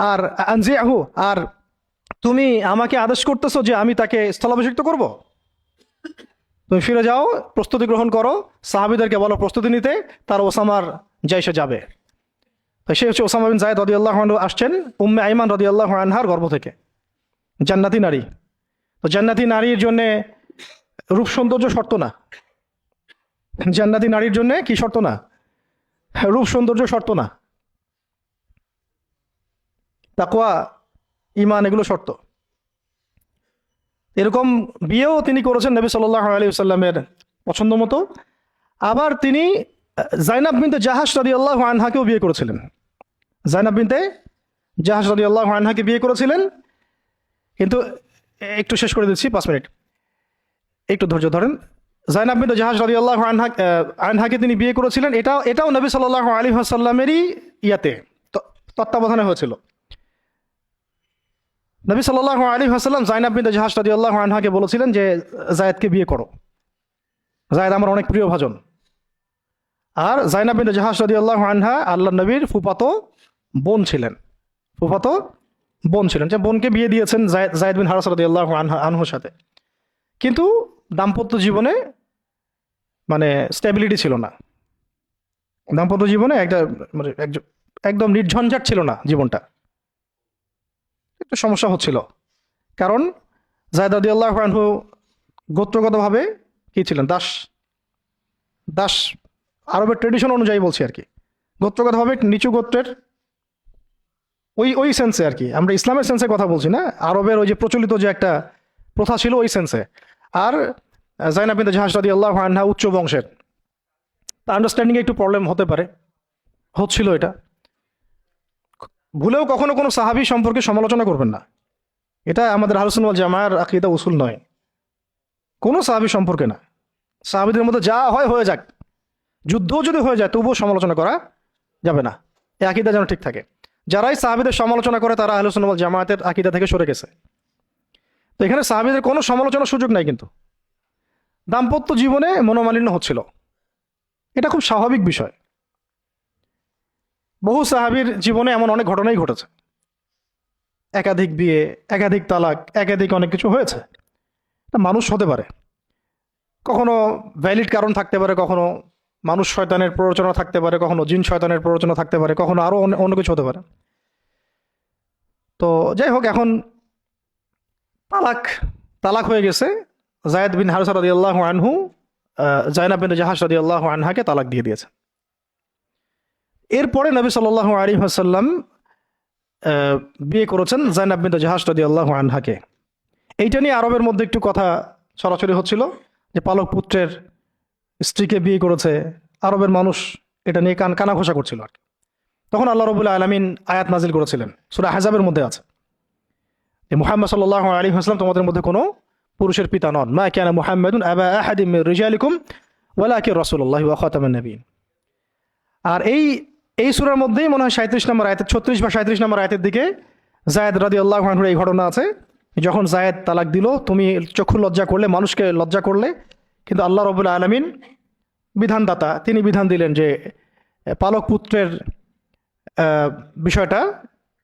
A: আর আনজিহু, আর তুমি আমাকে আদেশ করতেছো যে আমি তাকে স্থলাভিষিক্ত করব? তুমি ফিরে যাও, প্রস্তুতি গ্রহণ করো, সাহাবীদেরকে বলো প্রস্তুতি নিতে, তার ওসামার জাইশে যাবে। তো সে হচ্ছে ওসামা বিন যায়েদ রাদিয়াল্লাহু আনহু, আসছেন উম্মে আইমান রাদিয়াল্লাহু আনহার গর্ভ থেকে, জান্নাতি নারী। তো জান্নাতি নারীর জন্য রূপ সৌন্দর্য শর্ত না, জান্নাতি নারীর জন্য কি শর্ত না, রূপ সৌন্দর্য শর্ত না, তাকওয়া ঈমান এগুলো শর্ত। এরকম বিয়েও তিনি করেছেন নবী সাল্লাল্লাহু আলাইহি ওয়াসাল্লামের পছন্দ মতো। আবার তিনি জাইনাব বিনতে জাহাশ রাদিয়াল্লাহু আনহাকেও বিয়ে করেছিলেন। জাইনাব বিনতে জাহাশ রাদিয়াল্লাহু আনহাকে বিয়ে করেছিলেন, কিন্তু একটু শেষ করে দিচ্ছি, 5 মিনিট, একটু ধৈর্য ধরেন। জাইনাব বিনতে জাহাশ রাদিয়াল্লাহু আনহাকে তিনি বিয়ে করেছিলেন, এটাও নবী সাল্লাল্লাহু আলাইহি ওয়াসাল্লামেরই তত্ত্বাবধানে হয়েছিল। নবী সাল্লাল্লাহু আলাইহি ওয়াসাল্লাম জাইনাব বিনতে জাহাশ রাদিয়াল্লাহু আনহাকে বলেছিলেন যে যায়েদকে বিয়ে করো, যায়েদ আমার অনেক প্রিয় ভাজন। আর জাইনাব বিনতে জাহাশ রাদিয়াল্লাহু আনহা আল্লাহর নবীর ফুফাতো বোন ছিলেন, যে বোনকে বিয়ে দিয়েছেন যায়েদ বিন হারেসা রাদিয়াল্লাহু আনহুর সাথে। কিন্তু দাম্পত্য জীবনে মানে স্টেবিলিটি ছিল না, দাম্পত্য জীবনে একদম নির্ঝঞ্ঝাট ছিল না জীবনটা, একটু সমস্যা হচ্ছিল। কারণ যায়েদ রাদিয়াল্লাহু আনহু গোত্রগতভাবে কি ছিলেন, দাস, আরবের ট্রেডিশন অনুযায়ী বলছি আর কি, গোত্রগত হবে নিচু গোত্রের, ওই ওই সেন্সে আর কি, আমরা ইসলামের সেন্সে কথা বলছি না, আরবের ওই যে প্রচলিত যে একটা প্রথা ছিল ওই সেন্সে। আর জাইনাব বিনতে জাহাশ রাদিয়াল্লাহু আনহা উচ্চ বংশের, তা আন্ডারস্ট্যান্ডিংয়ে একটু প্রবলেম হতে পারে, হচ্ছিল এটা। ভুলেও কখনো কোনো সাহাবী সম্পর্কে সমালোচনা করবেন না, এটা আমাদের আহলুস সুন্নাহ ওয়াল জামাআর আকীদা উসুল নয়। কোনো সাহাবী সম্পর্কে না, সাহাবীদের মধ্যে যা হয় হয়ে যাক, যুদ্ধও যদি হয়ে যায় তবুও সমালোচনা করা যাবে না, এই আকীদা যেন ঠিক থাকে। যারাই সাহাবীদের সমালোচনা করে তারা আহলুস সুন্নাহ ওয়াল জামাআতের আকীদা থেকে সরে গেছে। তো এখানে সাহাবীদের কোনো সমালোচনার সুযোগ নাই, কিন্তু দাম্পত্য জীবনে মনোমালিন্য হচ্ছিল, এটা খুব স্বাভাবিক বিষয়। বহু সাহাবীর জীবনে এমন অনেক ঘটনাই ঘটেছে, একাধিক বিয়ে, একাধিক তালাক, একাধিক অনেক কিছু হয়েছে। এটা মানুষ হতে পারে, কখনো ভ্যালিড কারণ থাকতে পারে, কখনো মানুষ শয়তানের প্ররোচনা থাকতে পারে, কখনো জিন শয়তানের প্ররোচনা থাকতে পারে, কখনো আরো অন্য কিছু হতে পারে। তো যাই হোক, এখন তালাক তালাক হয়ে গেছে। যায়েদ বিন হারিসা রাদিয়াল্লাহু আনহু জাইনাব বিনতে জাহাশ রাদিয়াল্লাহু আনহাকে তালাক দিয়ে দিয়েছে। এরপরে নবী সাল্লাল্লাহু আলাইহি ওয়াসাল্লাম বিয়ে করেছেন জাইনাব বিনতে জাহাশ রাদিয়াল্লাহু আনহাকে। এইটা নিয়ে আরবের মধ্যে একটু কথা ছড়াছড়ি হচ্ছিল যে পালক পুত্রের স্ত্রীকে বিয়ে করেছে, আরবের মানুষ এটা নিয়ে কানাঘোষা করছিল আর কি। তখন আল্লাহ রাব্বুল আলামিন আয়াত নাজিল করেছিলেন, সূরা আহজাবের মধ্যে আছে যে মুহাম্মদ সাল্লাল্লাহু আলাইহি ওয়াসাল্লাম তোমাদের মধ্যে কোনো পুরুষের পিতা নন, মা কানা মুহাম্মাদুন আবা আহাদিম মির রিজালিকুম ওয়ালাকিন রাসূলুল্লাহি ওয়া খাতামান নবিয়্যিন। আর এই সূরার মধ্যেই মনে হয় 37 নম্বর আয়াতে, 36 বা 37 নম্বর আয়াতের দিকে যায়েদ রাদিয়াল্লাহু আনহুর এই ঘটনা আছে। যখন যায়েদ তালাক দিল, তুমি চক্ষু লজ্জা করলে, মানুষকে লজ্জা করলে, কিন্তু আল্লাহ রাব্বুল আলামিন বিধানদাতা, তিনি বিধান দিলেন যে পালক পুত্রের বিষয়টা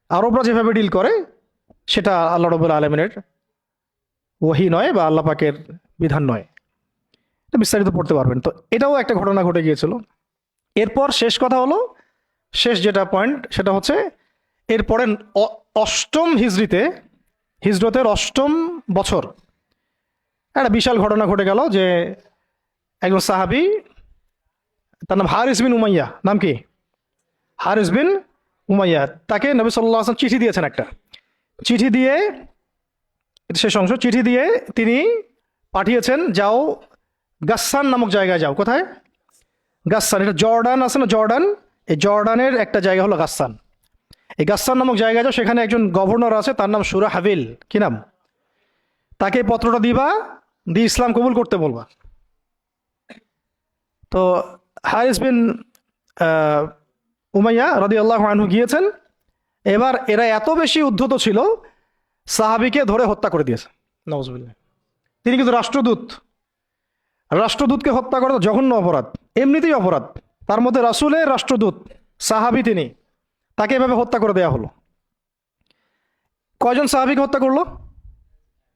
A: আরবরা যেভাবে ডিল করে সেটা আল্লাহ রাব্বুল আলামিনের ওহী নয় বা আল্লাহ পাকের বিধান নয়। এটা বিস্তারিত পড়তে পারবেন। তো এটাও একটা ঘটনা ঘটে গিয়েছিল। এরপর শেষ কথা হলো, শেষ যেটা পয়েন্ট সেটা হচ্ছে এরপরে অষ্টম হিজরতের অষ্টম বছর একটা বিশাল ঘটনা ঘটে গেল যে একজন সাহাবী, তার নাম হারিস বিন উমাইয়া, নাম কি? হারিস বিন উমাইয়া। তাকে নবী সাল্লাল্লাহু আলাইহি ওয়াসাল্লাম চিঠি দিয়েছেন, একটা চিঠি দিয়ে, শেষ অংশ, চিঠি দিয়ে তিনি পাঠিয়েছেন, যাও গাসসান নামক জায়গায় যাও। কোথায়? গাসসান। এটা জর্ডান আছে না, জর্ডান, এই জর্ডানের একটা জায়গা হলো গাসসান। এই গাসসান নামক জায়গায় যাও, সেখানে একজন গভর্নর আছে, তার নাম সুরাহাবিল। কি নাম? তাকে পত্রটা দিবা, দিয়ে ইসলাম কবুল করতে বলবা। তো হারিস বিন উমাইয়া রাদিয়াল্লাহু আনহু গিয়েছেন। এবার এরা এত বেশি উদ্ধত ছিল, সাহাবীকে ধরে হত্যা করে দিয়েছে। নাউজুবিল্লাহ। তিনি কিন্তু রাষ্ট্রদূতকে হত্যা করা জঘন্য অপরাধ, এমনিতেই অপরাধ, তার মধ্যে রাসূলের রাষ্ট্রদূত সাহাবী, তিনি, তাকে এভাবে হত্যা করে দেয়া হলো। কয়জন সাহাবীকে হত্যা করলো?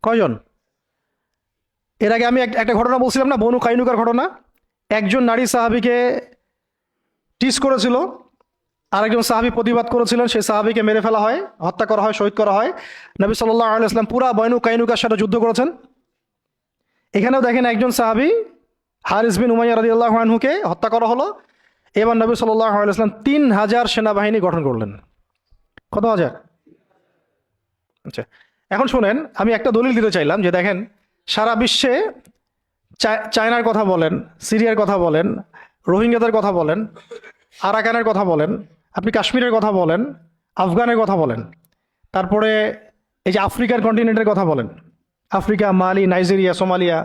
A: কয়জন? এর আগে আমি একটা ঘটনা বলছিলাম না, বনু কাইনুকার ঘটনা। একজন নারী সাহাবীকে টিস করেছিল, আরেকজন সাহাবী প্রতিবাদ করেছিলেন, সেই সাহাবীকে মেরে ফেলা হয়, হত্যা করা হয়, শহীদ করা হয়। নবী সাল্লাল্লাহু আলাইহি ওয়াসাল্লাম পুরা বনু কাইনুকার সাথে যুদ্ধ করেছেন। এখানেও দেখেন একজন সাহাবী হারিস বিন উমাইয়া রাদিয়াল্লাহু আনহুকে হত্যা করা হলো। এবার নবী সাল্লাল্লাহু আলাইহি ওয়াসাল্লাম 3000 সেনাবাহিনী গঠন করলেন। কত হাজার? আচ্ছা, এখন শুনেন, আমি একটা দলিল দিতে চাইলাম যে দেখেন, সারা বিশ্বে চায়নার কথা বলেন, সিরিয়ার কথা বলেন, রোহিঙ্গাদের কথা বলেন, আরাকানের কথা বলেন, আপনি কাশ্মীরের কথা বলেন, আফগানের কথা বলেন, তারপরে এই যে আফ্রিকার কন্টিনেন্টের কথা বলেন, আফ্রিকা, মালি, নাইজেরিয়া, সোমালিয়া,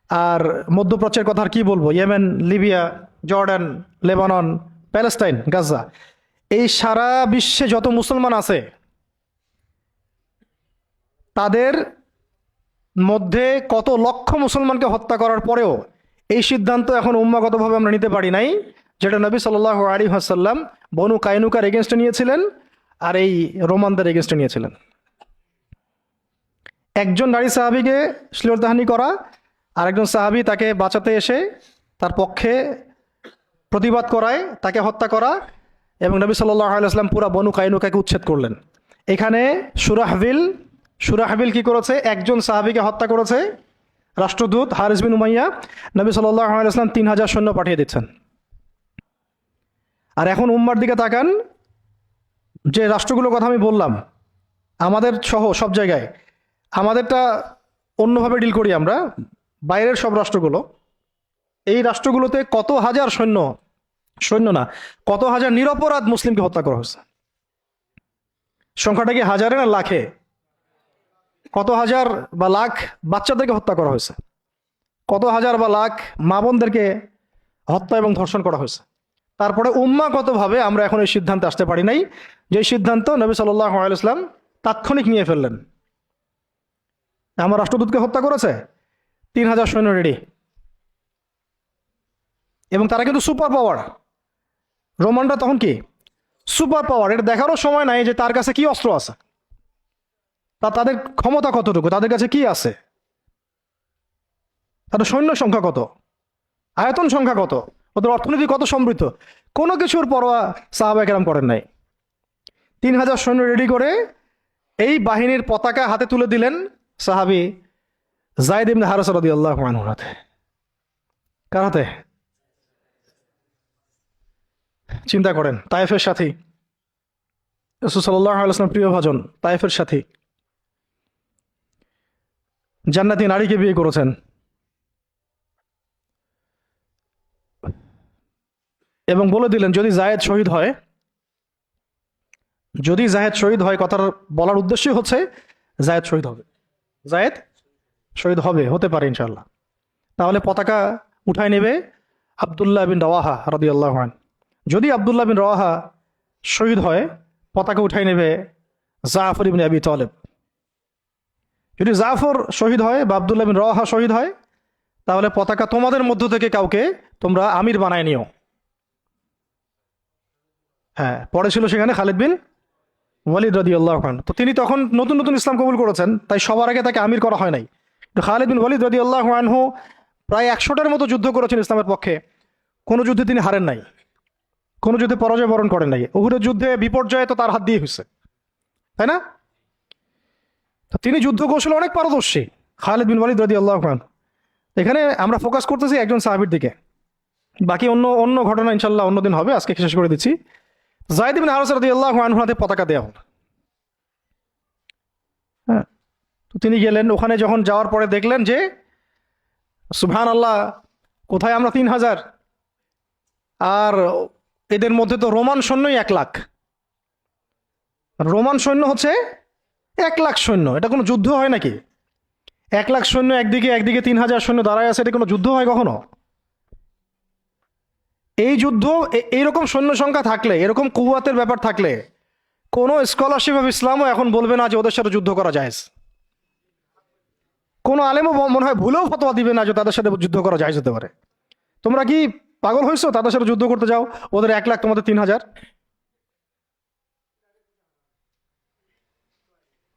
A: আর মধ্যপ্রাচ্যের কথা আর কি বলবো, Yemen, Libya, Jordan, Lebanon, Palestine, Gaza, এই সারা বিশ্বে যত মুসলমান আছে তাদের মধ্যে কত লক্ষ মুসলমানকে হত্যা করার পরেও এই সিদ্ধান্ত এখন উম্মাগতভাবে আমরা নিতে পারি নাই, যেটা নবী সাল্লাল্লাহু আলাইহি ওয়াসাল্লাম বনু কাইনুকার এগেনস্টে নিয়েছিলেন আর এই রোমানদের এগেনস্টে নিয়েছিলেন। একজন নারী সাহাবীকে শ্লীলতাহানি করা, আরেকজন সাহাবী তাকে বাঁচাতে এসে তার পক্ষে প্রতিবাদ করায় তাকে হত্যা করা, এবং নবী সাল্লাল্লাহু আলাইহি ওয়াসাল্লাম পুরা বনু কাইনুকাকে উচ্ছেদ করলেন। এখানে সুরাহবিল কি করেছে? একজন সাহাবীকে হত্যা করেছে, রাষ্ট্রদূত হারিস বিন উমাইয়া। নবী সাল্লাল্লাহু আলাইহি ওয়াসাল্লাম 3000 সৈন্য পাঠিয়ে দিচ্ছেন। আর এখন উম্মার দিকে তাকান, যে রাষ্ট্রগুলোর কথা আমি বললাম আমাদের সহ সব জায়গায়, আমাদেরটা অন্যভাবে ডিল করি আমরা, বাইরের সব রাষ্ট্রগুলো, এই রাষ্ট্রগুলোতে কত হাজার সৈন্য না, কত হাজার নিরপরাধ মুসলিমকে হত্যা করা হয়েছে। সংখ্যাটা কি হাজারে না লাখে? কত হাজার বা লাখ বাচ্চাদেরকে হত্যা করা হয়েছে, কত হাজার বা লাখ মা বোনদেরকে হত্যা এবং ধর্ষণ করা হয়েছে। তারপরে উম্মাগতভাবে আমরা এখন এই সিদ্ধান্তে আসতে পারি নাই, যে সিদ্ধান্ত নবী সাল্লাল্লাহু আলাইহি ওয়াসাল্লাম তাৎক্ষণিক নিয়ে ফেললেন। আমার রাষ্ট্রদূতকে হত্যা করেছে, 3000 সৈন্য রেডি, এবং তারা কিন্তু সুপার পাওয়ার। রোমানরা তখন কি সুপার পাওয়ার, এটা দেখারও সময় নাই যে তার কাছে কি অস্ত্র আছে, তাদের ক্ষমতা কতটুকু, তাদের কাছে কি আছে, তাদের সৈন্য সংখ্যা কত, আয়তন সংখ্যা কত, ওদের অর্থনীতি কত সমৃদ্ধ, কোনো কিছুর পরোয়া সাহাবায়ে কেরাম করেন নাই। 3000 সৈন্য রেডি করে এই বাহিনীর পতাকা হাতে তুলে দিলেন সাহাবী যায়েদ ইবনে হারেসা রাদিয়াল্লাহু আনহুর হাতে। কার হাতে? চিন্তা করেন, তায়েফের সাথী, রাসূল সাল্লাল্লাহু আলাইহি ওয়াসাল্লাম প্রিয় ভাজন, তায়েফের সাথী, জান্নাতি নারীকে বিয়ে করেছেন, এবং বলে দিলেন যদি জায়েদ শহীদ হয়, যদি জায়েদ শহীদ হয়, কথার বলার উদ্দেশ্যই হচ্ছে জায়েদ শহীদ হবে, জায়েদ শহীদ হবে, হতে পারে ইনশাআল্লাহ, তাহলে পতাকা উঠায় নেবে আব্দুল্লাহ বিন রওয়াহা রাদিয়াল্লাহু আনহু। যদি আব্দুল্লাহ বিন রওয়াহা শহীদ হয়, পতাকা উঠাই নেবে জাফর ইবনে আবি তালেব। যদি জাফর শহীদ হয় বা আব্দুল্লাহ বিন রওয়াহা শহীদ হয়, তাহলে পতাকা তোমাদের মধ্য থেকে কাউকে তোমরা আমির বানায় নিও। হ্যাঁ, পরে ছিল সেখানে খালিদ বিন ওয়ালিদ রাদিয়াল্লাহু আনহু। তো তিনি তখন নতুন নতুন ইসলাম কবুল করেছেন, তাই সবার আগে তাকে আমির করা হয় নাই। খালিদ বিন ওয়ালিদ রাদিয়াল্লাহু আনহু প্রায় 100টার মতো যুদ্ধ করেছেন ইসলামের পক্ষে, কোনো যুদ্ধে তিনি হারেন নাই, কোনো যুদ্ধে পরাজয় বরণ করেন নাই। উহুদের যুদ্ধে বিপর্যয় তো তার হাত দিয়ে হয়েছে, তাই না? তো তিনি যুদ্ধ কৌশলে অনেক পারদর্শী, খালিদ বিন ওয়ালিদ রাদিয়াল্লাহু আনহু। এখানে আমরা ফোকাস করতেছি একজন সাহাবীর দিকে, বাকি অন্য অন্য ঘটনা ইনশাল্লাহ অন্যদিন হবে, আজকে শেষ করে দিচ্ছি। যায়েদ ইবনে হারেসা রাদিয়াল্লাহু আনহুর হাতে পতাকা দেওয়া হলো। হ্যাঁ, তো তিনি গেলেন ওখানে, যখন যাওয়ার পরে দেখলেন যে সুবহানাল্লাহ, কোথায় আমরা 3000, আর এদের মধ্যে তো রোমান সৈন্যই 1 লাখ। রোমান সৈন্য হচ্ছে 1 লাখ সৈন্য, এটা কোনো যুদ্ধ হয় নাকি? 1 লাখ সৈন্য একদিকে, একদিকে 3000 সৈন্য দাঁড়ায় আছে, এটা কোনো যুদ্ধ হয় কখনো? এই যুদ্ধ, এইরকম সৈন্য সংখ্যা থাকলে, এরকম কুওয়াতের ব্যাপার থাকলে, কোনো স্কলারশিপ অফ ইসলামও এখন বলবে না যে ওদের সাথে যুদ্ধ করা যায়। কোনো আলেমও মনে হয় ভুলেও ফতোয়া দিবে না যে তাদের সাথে যুদ্ধ করা যায় যেতে পারে। তোমরা কি পাগল হয়েছো? তাদের সাথে যুদ্ধ করতে যাও, ওদের 1 লাখ, তোমাদের 3000।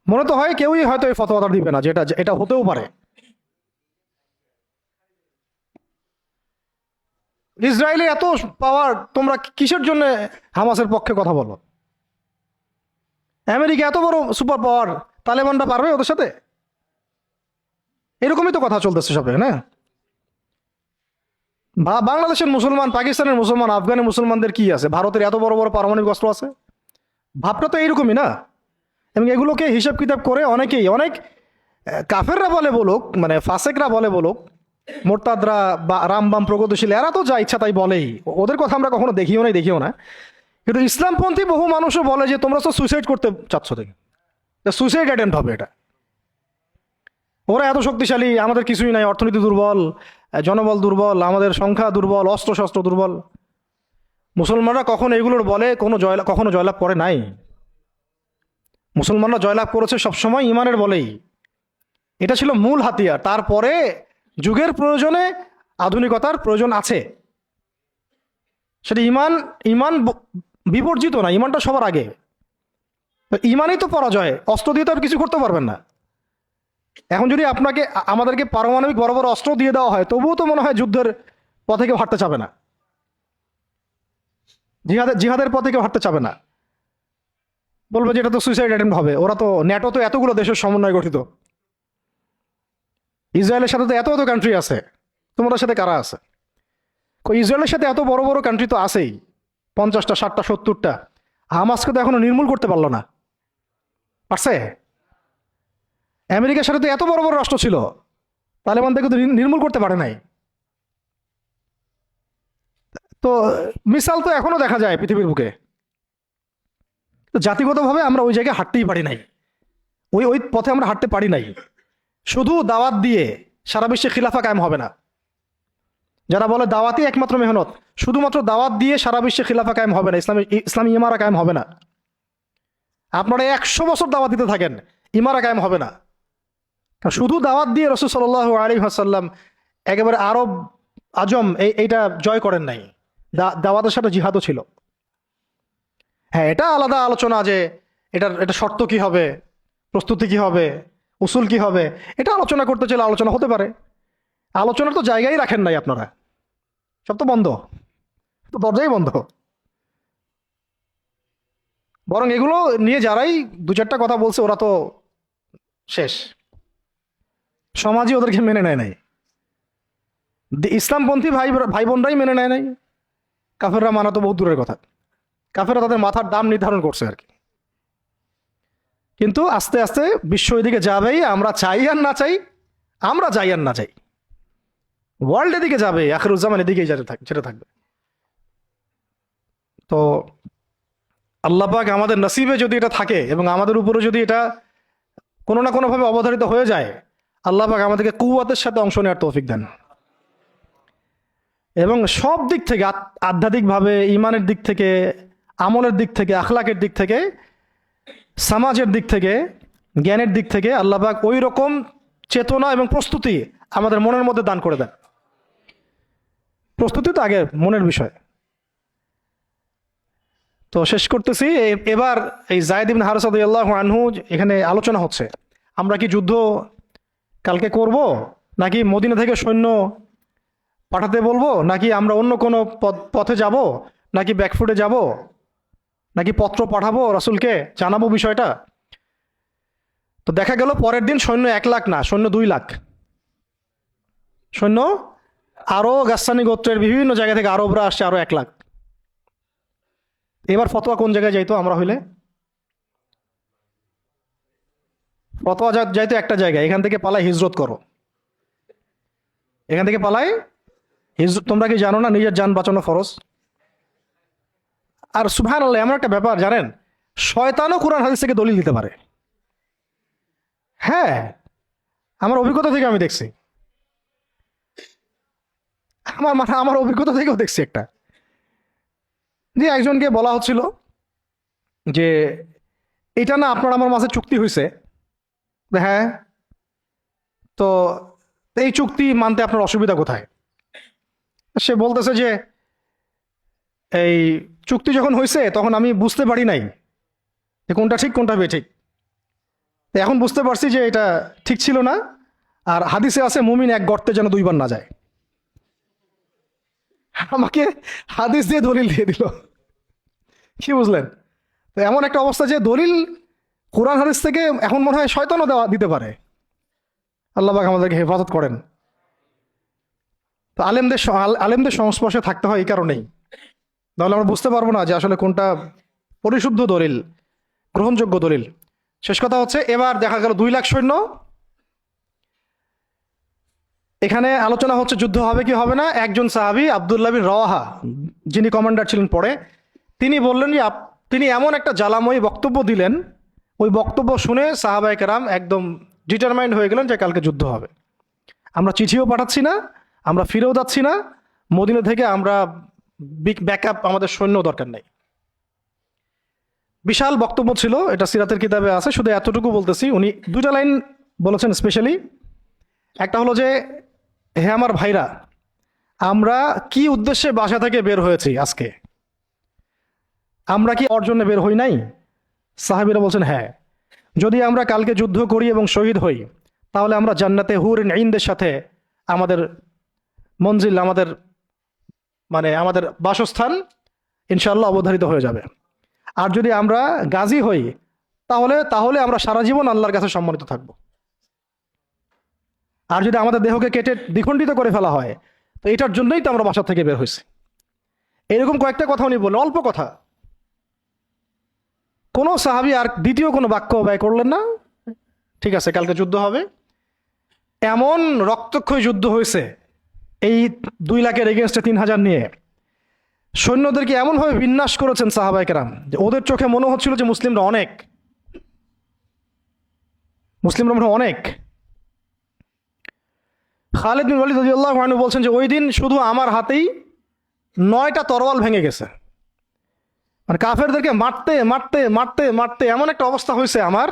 A: মনে তো হয় কেউই হয়তো এই ফতোয়াটা দিবে না যে এটা হতেও পারে। ইসরায়েলে এত পাওয়ার, তোমরা কিসের জন্য হামাসের পক্ষে কথা বলো? আমেরিকা এত বড় সুপার পাওয়ার, তালেবানরা পারবে ওদের সাথে? এরকমই তো কথা চলতেছে সবে, না? বাংলাদেশের মুসলমান, পাকিস্তানের মুসলমান, আফগানের মুসলমানদের কি আছে? ভারতের এত বড় বড় পারমাণবিক অস্ত্র আছে। ভাবটা তো এইরকমই না? এবং এগুলোকে হিসাব কিতাব করে অনেকেই, অনেক কাফেররা বলে বলুক, মানে ফাসেকরা বলে বলুক, মোরতাদরা বা রামবাম প্রগতিশীল, এরা তো যা ইচ্ছা তাই বলেই, ওদের কথা আমরা কখনো দেখিও না। কিন্তু ইসলামপন্থী বহু মানুষও বলে যে তোমরা তো সুইসাইড করতে চাচ্ছ, দেখি সুইসাইড অ্যাটেম্প্ট হবে এটা। ওরা এত শক্তিশালী, আমাদের কিছুই নাই, অর্থনীতি দুর্বল, জনবল দুর্বল, আমাদের সংখ্যা দুর্বল, অস্ত্র শস্ত্র দুর্বল। মুসলমানরা কখনো এগুলোর বলে কখনো জয়লাভ করে নাই। মুসলমানরা জয়লাভ করেছে সবসময় ইমানের বলেই, এটা ছিল মূল হাতিয়ার। তারপরে যুগের প্রয়োজনে আধুনিকতার প্রয়োজন আছে, সেটা ইমান বিবর্জিত না, ইমানটা সবার আগে। ইমানই তো পরাজয়, অস্ত্র দিয়ে তো আর কিছু করতে পারবেন না। এখন যদি আমাদেরকে পারমাণবিক বড় বড় অস্ত্র দিয়ে দেওয়া হয়, তবুও তো মনে হয় যুদ্ধের পথে কেউ হাঁটতে চাবে না, জিহাদের পথে কেউ হাঁটতে চাবে না, বলবে যে এটা তো সুইসাইড অ্যাটেম্প্ট হবে। ওরা তো, ন্যাটো তো এতগুলো দেশের সমন্বয় গঠিত, ইসরায়েলের সাথে তো এত এত কান্ট্রি আছে, তোমাদের সাথে কারা আছে? ইসরায়েলের সাথে এত বড় বড় কান্ট্রি তো আছেই, 50টা, 60টা, 70টা। হামাসকে তো এখনো নির্মূল করতে পারলো না। পারছে? আমেরিকার সাথে তো এত বড় বড় রাষ্ট্র ছিল, তালেবানদেরকে তো নির্মূল করতে পারে নাই। তো মিসাল তো এখনো দেখা যায় পৃথিবীর বুকে। তো জাতিগতভাবে আমরা ওই জায়গায় হাঁটতেই পারি নাই, ওই ওই পথে আমরা হাঁটতে পারি নাই। শুধু দাওয়াত দিয়ে সারা বিশ্বে খিলাফা কায়েম হবে না। যারা বলে দাওয়াতই একমাত্র মেহনত, শুধুমাত্র দাওয়াত দিয়ে সারা বিশ্বে খিলাফা কায়েম হবে না, ইসলামী ইমারা কায়েম হবে না। আপনারা 100 বছর দাওয়াত দিতে থাকেন, ইমারা কায়েম হবে না। শুধু দাওয়াত দিয়ে রাসূল সাল্লাল্লাহু আলাইহি ওয়াসাল্লাম একেবারে আরব আজম এইটা জয় করেন নাই। দাওয়াতের সাথে জিহাদও ছিল। হ্যাঁ, এটা আলাদা আলোচনা যে এটা শর্ত কি হবে, প্রস্তুতি কি হবে, উসুল কি হবে, এটা আলোচনা করতে চাইলে আলোচনা হতে পারে। আলোচনার তো জায়গায় রাখেন নাই আপনারা, সব তো বন্ধ, তো দরজাই বন্ধ। বরং এগুলো নিয়ে যারাই 2-4টা কথা বলছে ওরা তো শেষ, সমাজই ওদেরকে মেনে নেয় নাই। ইসলামপন্থী ভাই বোনরাই মেনে নেয় নাই, কাফেররা মানা তো বহুত দূরের কথা। কাফেররা তাদের মাথার দাম নির্ধারণ করছে আর কি। কিন্তু আস্তে আস্তে বিশ্ব এদিকে যাবেই, আমরা চাই আর না চাই, আমরা চাই আর না চাই, ওয়ার্ল্ড এদিকে যাবে, আখিরুজ্জামান এদিকেই যেতে থাকবে। তো আল্লাহ পাক আমাদের নসিবে যদি এটা থাকে এবং আমাদের উপরে যদি এটা কোনো না কোনোভাবে অবধারিত হয়ে যায়, আল্লাহ পাক আমাদেরকে কুওয়াতের সাথে অংশ নেওয়ার তৌফিক দেন। এবং সব দিক থেকে, আধ্যাত্মিকভাবে, ইমানের দিক থেকে, আমলের দিক থেকে, আখলাকের দিক থেকে, সমাজের দিক থেকে, জ্ঞানের দিক থেকে আল্লাহ পাক ওই রকম চেতনা এবং প্রস্তুতি আমাদের মনের মধ্যে দান করে দেন। প্রস্তুতি তো আগে মনের বিষয়। তো শেষ করতেছি, এবার এই যায়েদ ইবনে হারেসা রাদিয়াল্লাহু আনহু এখানে আলোচনা হচ্ছে, আমরা কি যুদ্ধ কালকে করব, নাকি মদিনা থেকে সৈন্য পাঠাতে বলবো, নাকি আমরা অন্য কোনো পথে যাব, নাকি ব্যাকফুটে যাব, নাকি পত্র পাঠাবো রাসূলকে জানাবো বিষয়টা। তো দেখা গেল পরের দিন সৈন্য 1 লাখ না, সৈন্য 2 লাখ সৈন্য, আরো গাসসানি গোত্রের বিভিন্ন জায়গা থেকে আরবরা আসছে, আরো 1 লাখ। এবার ফতোয়া কোন জায়গায় যাইতো আমরা হইলে? ফতোয়া যাইতো একটা জায়গায়, এখান থেকে পালাই হিজরত করো, এখান থেকে পালাই হিজরত। তোমরা কি জানো না নিজের জান বাঁচানো ফরজ? আর সুবহানাল্লাহ, এমন একটা ব্যাপার জানেন, শয়তানও কোরআন হাদিস থেকে দলিল দিতে পারে। হ্যাঁ, আমার অভিজ্ঞতা থেকে আমি দেখছি, আমার অভিজ্ঞতা থেকেও দেখছি একটা, যে একজনকে বলা হচ্ছিল যে এটা না আপনার আমার মাঝে চুক্তি হয়েছে। হ্যাঁ, তো এই চুক্তি মানতে আপনার অসুবিধা কোথায়? সে বলতেছে যে এই চুক্তি যখন হয়েছে তখন আমি বুঝতে পারি নাই যে কোনটা ঠিক কোনটা বেঠিক। এখন বুঝতে পারছি যে এটা ঠিক ছিল না, আর হাদিসে আছে মুমিন এক গর্তে যেন 2 বার না যায়। আমাকে হাদিস দিয়ে দলিল দিয়ে দিল, কি বুঝলেন? তো এমন একটা অবস্থা যে দলিল কোরআন হাদিস থেকে এখন মনে হয় শয়তানও দিতে পারে। আল্লাহ পাক আমাদেরকে হেফাজত করেন। তো আলেমদের সংস্পর্শে থাকতে হয় এই কারণেই, তাহলে আমরা বুঝতে পারবো না যে আসলে কোনটা পরিশুদ্ধ দলিল, গ্রহণযোগ্য দলিল। শেষ কথা হচ্ছে, এবার দেখা গেল 2 লাখ সৈন্য, এখানে আলোচনা হচ্ছে যুদ্ধ হবে কি হবে না। একজন সাহাবী আব্দুল্লাহ বিন রওয়াহা, যিনি কমান্ডার ছিলেন পরে, তিনি বললেন যে তিনি এমন একটা জ্বালাময়ী বক্তব্য দিলেন, ওই বক্তব্য শুনে সাহাবায়ে কেরাম একদম ডিটারমাইন্ড হয়ে গেলেন যে কালকে যুদ্ধ হবে। আমরা চিঠিও পাঠাচ্ছি না, আমরা ফিরেও যাচ্ছি না, মদিনা থেকে আমরা ব্যাকআপ, আমাদের সৈন্য দরকার নেই। বিশাল বক্তব্য ছিল, এটা সিরাতের কিতাবে আছে, শুধু এতটুকু বলতেছি। উনি 2টা লাইন বলেছেন স্পেশালি। একটা হলো যে, হে আমার ভাইরা, আমরা কি উদ্দেশ্যে বাসা থেকে বের হয়েছি আজকে? আমরা কি অর্জনে বের হই নাই? সাহাবীরা বলছেন হ্যাঁ। যদি আমরা কালকে যুদ্ধ করি এবং শহীদ হই, তাহলে আমরা জান্নাতে হুর ইনদের সাথে আমাদের মঞ্জিল, আমাদের বাসস্থান ইনশাআল্লাহ অবধারিত হয়ে যাবে। আর যদি আমরা গাজী হই, তাহলে আমরা সারা জীবন আল্লাহর কাছে সম্মানিত থাকব। আর যদি আমাদের দেহকে কেটে দ্বিখণ্ডিত করে ফেলা হয়, তো এটার জন্যই তো আমরা বাসা থেকে বের হয়েছি। এরকম কয়েকটা কথা উনি বললেন, অল্প কথা। কোনো সাহাবী আর দ্বিতীয় কোনো বাক্য ব্যয় করলেন না। ঠিক আছে, কালকে যুদ্ধ হবে। এমন রক্তক্ষয়ী যুদ্ধ হয়েছে এই 2 লাখের এগেনস্টে 3,000 নিয়ে। সৈন্যদেরকে এমনভাবে বিন্যাস করেছেন সাহাবায়ে কেরাম যে ওদের চোখে মনে হচ্ছিল যে মুসলিমরা অনেক, মুসলিমরা মনে হয় অনেক। খালিদ বিন ওয়ালিদ রাদিয়াল্লাহু আনহু বলছেন যে ওই দিন শুধু আমার হাতেই 9টা তরোয়াল ভেঙে গেছে। মানে কাফেরদেরকে মারতে মারতে মারতে মারতে এমন একটা অবস্থা হয়েছে আমার,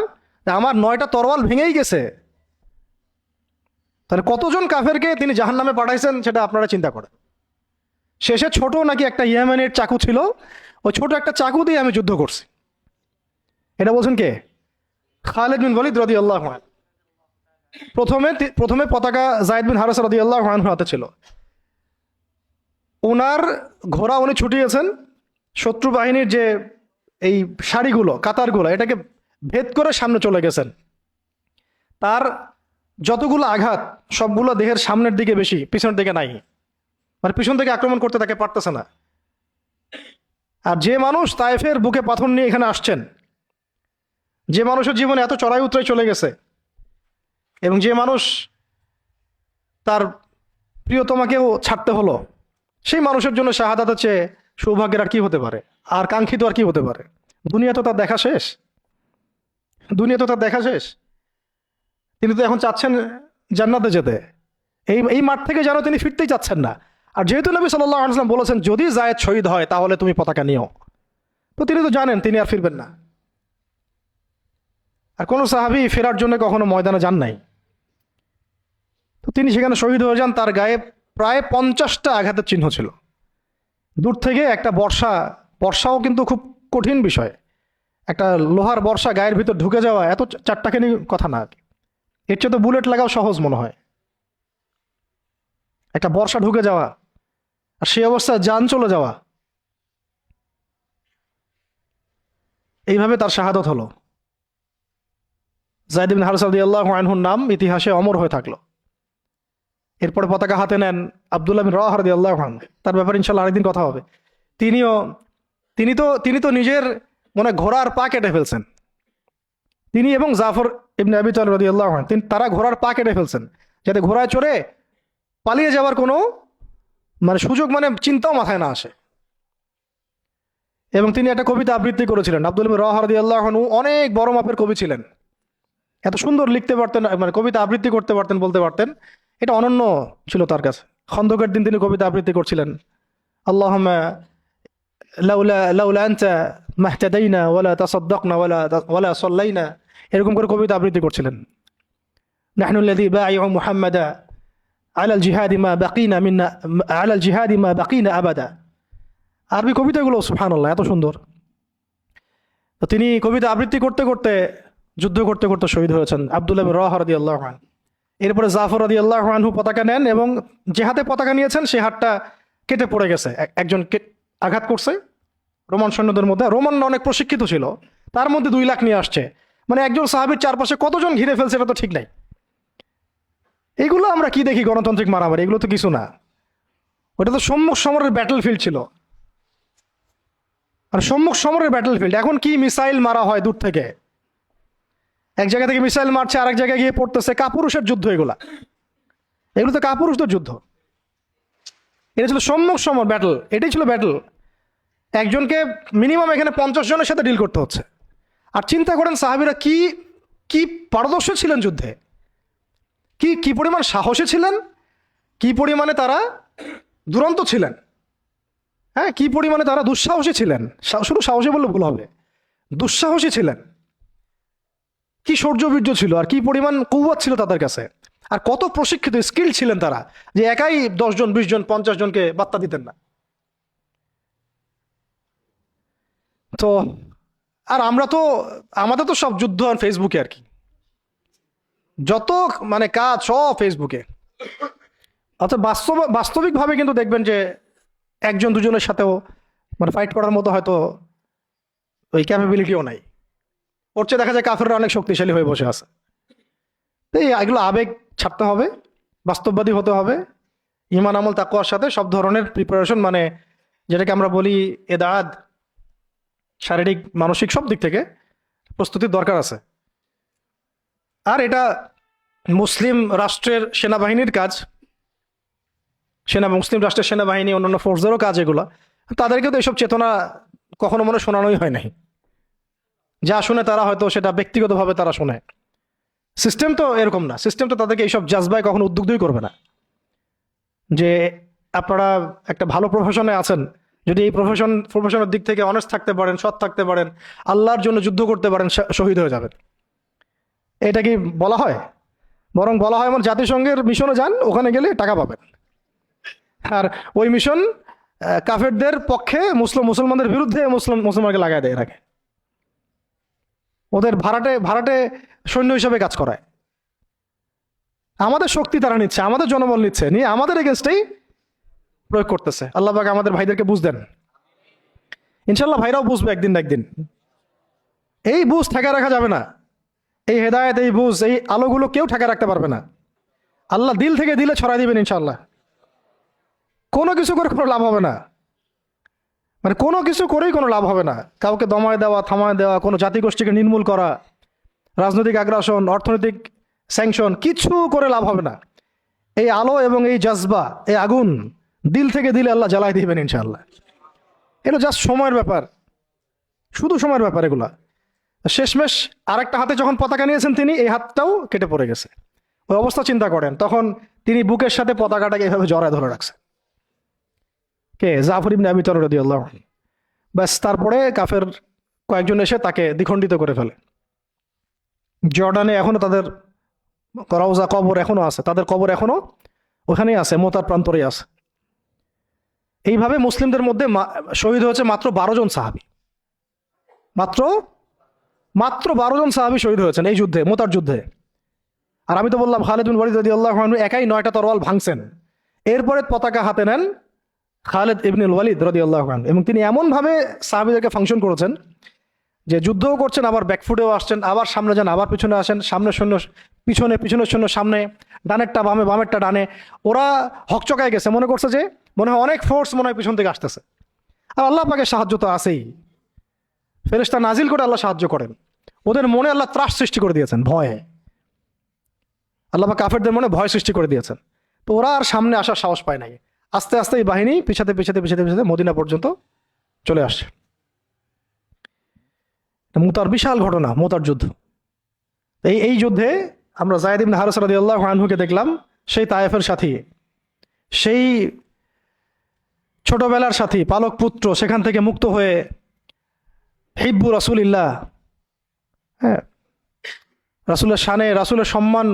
A: যে আমার 9টা তরোয়াল ভেঙেই গেছে। তাহলে কতজন কাফেরকে তিনি জাহান্নামে পাঠাইছেন সেটা আপনারা চিন্তা করেন। শেষে ছোট নাকি একটা ইয়েমেনের চাকু ছিল, ওই ছোট একটা চাকু দিয়ে আমি যুদ্ধ করছি। এটা বলছেন কে? খালিদ বিন ওয়ালিদ রাদিয়াল্লাহু আনহু। প্রথমে পতাকা যায়েদ বিন হারেসা রাদিয়াল্লাহু আনহুর হাতে ছিল। ওনার ঘোড়া উনি ছুটিয়েছেন, শত্রু বাহিনীর যে এই সারিগুলো কাতারগুলো এটাকে ভেদ করে সামনে চলে গেছেন। তার যতগুলো আঘাত সবগুলো দেহের সামনের দিকে বেশি, পিছনের দিকে নাই। মানে পিছন থেকে আক্রমণ করতে তাকে পারতেছে না। আর যে মানুষ তায়েফের বুকে পাথর নিয়ে এখানে আসছেন, যে মানুষের জীবনে এত চড়াই উতরাই চলে গেছে, এবং যে মানুষ তার প্রিয়তমাকেও ছাড়তে হলো, সেই মানুষের জন্য শাহাদাতের চেয়ে সৌভাগ্যের আর কি হতে পারে, আর কাঙ্ক্ষিত আর কি হতে পারে? দুনিয়া তো তার দেখা শেষ, দুনিয়া তো তার দেখা শেষ। তিনি তো এখন চাচ্ছেন জান্নাতে যেতে। এই মাঠ থেকে যেন তিনি ফিরতেই চাচ্ছেন না। আর যেহেতু নবী সাল্লাল্লাহু আলাইহি ওয়াসাল্লাম বলেছেন যদি যায়েদ শহীদ হয় তাহলে তুমি পতাকা নিও, তো তিনি তো জানেন তিনি আর ফিরবেন না। আর কোনো সাহাবী ফেরার জন্য কখনো ময়দানে যান নাই। তো তিনি সেখানে শহীদ হয়ে যান। তার গায়ে প্রায় 50টা আঘাতের চিহ্ন ছিল। দূর থেকে একটা বর্ষাও কিন্তু খুব কঠিন বিষয়। একটা লোহার বর্ষা গায়ের ভিতর ঢুকে যাওয়া এত চারটাখানি কথা না। এর চেয়ে তো বুলেট লাগাও সহজ মনে হয়। একটা বর্ষা ঢুকে যাওয়া আর সেই অবস্থায় যান চলে যাওয়া, এইভাবে তার শাহাদত হলো। যায়েদ বিন হারেসা রাদিয়াল্লাহু আনহুর নাম ইতিহাসে অমর হয়ে থাকলো। এরপরে পতাকা হাতে নেন আব্দুল্লাহ বিন রাওয়াহা রাদিয়াল্লাহু আনহু। তার ব্যাপারে ইনশাআল্লাহ আরেকদিন কথা হবে। তিনি তো নিজের মনে ঘোড়ার পা কেটে ফেলছেন। তিনি এবং জাফর ইবনে আবি তালিব রাদিয়াল্লাহু আনহু তারা ঘোড়ার পা কেটে ফেলছেন, যাতে ঘোড়ায় চড়ে পালিয়ে যাওয়ার কোনো সুযোগ চিন্তাও মাথায় না আসে। এবং তিনি একটা কবিতা আবৃত্তি করেছিলেন। আব্দুল্লাহ বিন রাওয়াহা রাদিয়াল্লাহু আনহু অনেক বড় মাপের কবি ছিলেন। এত সুন্দর লিখতে পারতেন, কবিতা আবৃত্তি করতে পারতেন, বলতে পারতেন। এটা অনন্য ছিল তার কাছে। খন্দকের দিন তিনি কবিতা আবৃত্তি করছিলেন। আল্লাহুম্মা লাউলা আনতা মাহতাদাইনা ওয়ালা তাসাদদাকনা ওয়ালা সাল্লাইনা, এরকম করে কবিতা আবৃত্তি করছিলেন। নাহনু আল্লাযী বায়ু মুহাম্মাদা আলাল জিহাদি মা বাকিনা মিন্না আলাল জিহাদি মা বাকিনা আবাদা। আরবি কবিতাগুলো সুবহানাল্লাহ এত সুন্দর। তো তিনি কবিতা আবৃত্তি করতে করতে যুদ্ধ করতে করতে শহীদ হয়েছেন আব্দুল্লাহ বিন রাওয়াহা রাদিয়াল্লাহু আনহু। এরপরে জাফর রাদিয়াল্লাহু আনহু পতাকা নেন এবং যে হাতে পতাকা নিয়েছেন সে হাতটা কেটে পড়ে গেছে। একজন আঘাত করছে রোমান সৈন্যদের মধ্যে। রোমানরা অনেক প্রশিক্ষিত ছিল, তার মধ্যে 2 লাখ নিয়ে আসছে। একজন সাহাবীর চারপাশে কতজন ঘিরে ফেলছে এটা তো ঠিক নাই। এগুলো আমরা কি দেখি গণতান্ত্রিক মারামারি, এগুলো তো কিছু না। ওটা তো সম্মুখ সমরের ব্যাটল ফিল্ড ছিল। আর সম্মুখ সমরের ব্যাটল ফিল্ড এখন কি মিসাইল মারা হয় দূর থেকে, এক জায়গা থেকে মিসাইল মারছে আরেক জায়গায় গিয়ে পড়তেছে। কাপুরুষের যুদ্ধ এগুলো তো কাপুরুষদের যুদ্ধ। এটা ছিল সম্মুখ সমর ব্যাটল, এটাই ছিল ব্যাটল। একজনকে মিনিমাম এখানে 50 জনের সাথে ডিল করতে হচ্ছে। আর চিন্তা করেন সাহাবীরা কি কি পারদর্শী ছিলেন যুদ্ধে, কি পরিমাণ সাহসী ছিলেন, কি পরিমাণে তারা দুরন্ত ছিলেন। হ্যাঁ, কি পরিমাণে তারা দুঃসাহসী ছিলেন। শুধু সাহসী বললে ভুল হবে, দুঃসাহসী ছিলেন। কি শৌর্যবীর্য ছিল আর কি পরিমাণ কৌয়াত ছিল তাদের কাছে। আর কত প্রশিক্ষিত স্কিল ছিলেন তারা, যে একাই 10 জন 20 জন 50 জনকে বার্তা দিতেন না। তো আর আমাদের তো সব যুদ্ধ আর ফেসবুকে, আর কি যত কাজ সব ফেসবুকে। অর্থাৎ বাস্তবিকভাবে কিন্তু দেখবেন যে 1 জন 2 জনের সাথেও ফাইট করার মতো হয়তো ওই ক্যাপাবিলিটিও নাই। ওর চেয়ে দেখা যায় কাফেররা অনেক শক্তিশালী হয়ে বসে আছে। তো এগুলো আবেগ ছাড়তে হবে, বাস্তববাদী হতে হবে। ঈমান আমল তাকওয়ার সাথে সব ধরনের প্রিপারেশন যেটাকে আমরা বলি এদাদ, শারীরিক মানসিক সব দিক থেকে প্রস্তুতির দরকার আছে। আর এটা মুসলিম রাষ্ট্রের সেনাবাহিনীর কাজ, মুসলিম রাষ্ট্রের সেনাবাহিনী, অন্যান্য ফোর্সদেরও কাজ এগুলা। তাদেরকে তো এইসব চেতনা কখনো মনে শোনানোই হয় নাই। যা শুনে তারা হয়তো সেটা ব্যক্তিগতভাবে তারা শোনে। সিস্টেম তো এরকম না, সিস্টেম তো তাদেরকে এইসব জাজবায় কখনো উদ্বুদ্ধই করবে না যে আপনারা একটা ভালো প্রফেশনে আছেন, যদি এই প্রফেশনের দিক থেকে অনেস্ট থাকতে পারেন, সৎ থাকতে পারেন, আল্লাহর জন্য যুদ্ধ করতে পারেন, শহীদ হয়ে যাবেন। এটা কি বলা হয়? বরং বলা হয় আমার জাতিসংঘের মিশনে যান, ওখানে গেলে টাকা পাবেন। আর ওই মিশন কাফেরদের পক্ষে, মুসলমানদের বিরুদ্ধে মুসলমানকে লাগায় দেয়, রাখে ওদের ভাড়াটে সৈন্য হিসেবে কাজ করায়। আমাদের শক্তি তারা নিচ্ছে, আমাদের জনবল নিচ্ছে, নিয়ে আমাদের এগেনস্টেই প্রয়োগ করতেছে। আল্লাহ পাক আমাদের ভাইদেরকে বুঝ দেন। ইনশাল্লাহ ভাইরাও বুঝবে একদিন না একদিন। এই বুঝ ঠেকা রাখা যাবে না। এই হেদায়েত, এই বুঝ, এই আলোগুলো কেউ ঠেকা রাখতে পারবে না। আল্লাহ দিল থেকে দিলে ছড়াই দিবেন ইনশাল্লাহ। কোনো কিছু করে কোনো লাভ হবে না, মানে কোনো কিছু করেই কোনো লাভ হবে না। কাউকে দমায় দেওয়া, থামায় দেওয়া, কোনো জাতিগোষ্ঠীকে নির্মূল করা, রাজনৈতিক আগ্রাসন, অর্থনৈতিক স্যাংশন, কিছু করে লাভ হবে না। এই আলো এবং এই জজবা, এই আগুন দিল থেকে দিলে আল্লাহ জ্বালাই দিবেন ইনশাআল্লাহ। এটা জাস্ট সময়ের ব্যাপার, শুধু সময়ের ব্যাপার এগুলা। শেষমেশ আরেকটা হাতে যখন পতাকা নিয়েছেন তিনি, এই হাতটাও কেটে পড়ে গেছে। ওই অবস্থা চিন্তা করেন, তখন তিনি বুকের সাথে পতাকাটাকে এভাবে জড়ায় ধরে রাখছে। কে? জাফর ইবনে আবি তালিব রাদিয়াল্লাহু আনহু। ব্যাস, তারপরে কাফের কয়েকজন এসে তাকে দ্বিখণ্ডিত করে ফেলে। জর্ডানে এখনো তাদের রওজা, কবর এখনো আছে, তাদের কবর এখনো ওখানেই আছে, মোতার প্রান্তরেই আছে। এইভাবে মুসলিমদের মধ্যে শহীদ হয়েছে মাত্র 12 জন সাহাবী। মাত্র 12 জন সাহাবী শহীদ হয়েছেন এই যুদ্ধে, মোতার যুদ্ধে। আর আমি তো বললাম খালিদ বিন ওয়ালিদ রাদিয়াল্লাহু আনহু একাই 9টা তরোয়াল ভাঙছেন। এরপরে পতাকা হাতে নেন খালিদ ইবনুল ওয়ালিদ রাদিয়াল্লাহু আনহু, এবং তিনি এমনভাবে সাহাবীদেরকে ফাংশন করেছেন যে যুদ্ধও করছেন, আবার ব্যাকফুটেও আসছেন, আবার সামনে যান, আবার পিছনে আসেন, সামনে সৈন্য পিছনে, পিছনের সৈন্য সামনে, ডানেরটা বামে, বামেরটা ডানে। ওরা হকচকায় গেছে, মনে করছে যে মনে হয় অনেক ফোর্স মনে হয় পিছন থেকে আসতেছে। আর আল্লাহ পাকের সাহায্য তো আছেই, ফেরেশতা নাজিল করে আল্লাহ সাহায্য করেন। ওদের মনে আল্লাহ ত্রাস সৃষ্টি করে দিয়েছেন, ভয়ে। আল্লাহ পাক কাফেরদের মনে ভয় সৃষ্টি করে দিয়েছেন। তো ওরা আর সামনে আসার সাহস পায় নাই। আস্তে আস্তে এই বাহিনী পিছাতে পিছাতে পিছাতে পিছাতে মদিনা পর্যন্ত চলে আসছে। মুতার বিশাল ঘটনা, মুতার যুদ্ধ। এই যুদ্ধে আমরা যায়েদ ইবনে হারেসা রাদিয়াল্লাহু আনহুকে দেখলাম, সেই তায়েফের সাথী, সেই ছোটবেলার সাথী, পালক পুত্র, সেখান থেকে মুক্ত হয়ে হিব্বু রাসূলিল্লাহ, হ্যাঁ, রাসূলের শানে, রাসূলের সম্মান,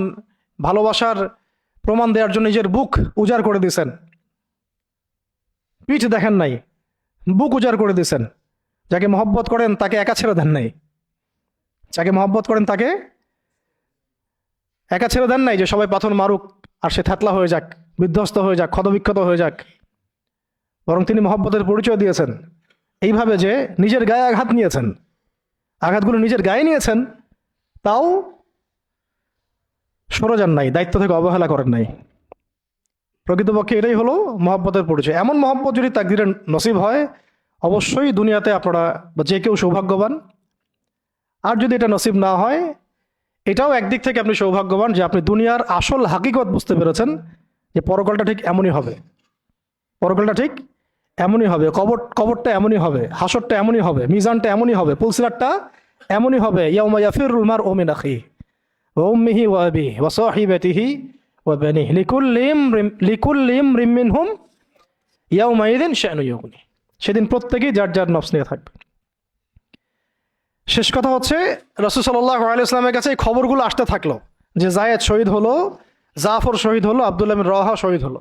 A: ভালোবাসার প্রমাণ দেওয়ার জন্য নিজের বুক উজাড় করে দিয়েছেন। পিঠ দেখেন নাই, বুক উজাড় করে দিয়েছেন। যাকে মহব্বত করেন তাকে একা ছেড়ে দেন নাই, যাকে মহব্বত করেন তাকে একা ছেড়ে দেন নাই যে সবাই পাথর মারুক আর সে থ্যাতলা হয়ে যাক, বিধ্বস্ত হয়ে যাক, ক্ষতবিক্ষত হয়ে যাক। বরং তিনি মহব্বতের পরিচয় দিয়েছেন এইভাবে যে নিজের গায়ে আঘাত নিয়েছেন, আঘাতগুলো নিজের গায়ে নিয়েছেন, তাও সরে যান নাই, দায়িত্ব থেকে অবহেলা করেন নাই। প্রকৃতপক্ষে এটাই হলো মহব্বতের পরিচয়। এমন মহব্বত যদি তাকদীরে নসিব হয়, অবশ্যই দুনিয়াতে আপনারা বা যে কেউ সৌভাগ্যবান। আর যদি এটা নসিব না হয়, এটাও একদিক থেকে আপনি সৌভাগ্যবান যে আপনি দুনিয়ার আসল হাকিকত বুঝতে পেরেছেন, যে পরকালটা ঠিক এমনই হবে, পরকালটা ঠিক এমনই হবে, কবরটা এমনই হবে, হাসরটা এমনই হবে, মিজানটা এমনই হবে, পুলসিরাতটা এমনই হবে। ইয়াউমা ইয়াফিরুল মারউ মিন আখিহি ওয়া উম্মিহি ওয়া আবিহি ওয়া সাহিবাতিহি ওয়া বানিহি লিকুল্লি ইমরিন মিনহুম ইয়াউমাইযিন শা'নু ইউগনি। সেদিন প্রত্যেকেই যার যার নফস নিয়ে থাকবে। শেষ কথা হচ্ছে, রাসূল সাল্লাল্লাহু আলাইহি ওয়াসাল্লামের কাছে এই খবরগুলো আসতে থাকলো যে যায়েদ শহীদ হলো, জাফর শহীদ হলো, আব্দুল্লাহ বিন রওয়াহা শহীদ হলো।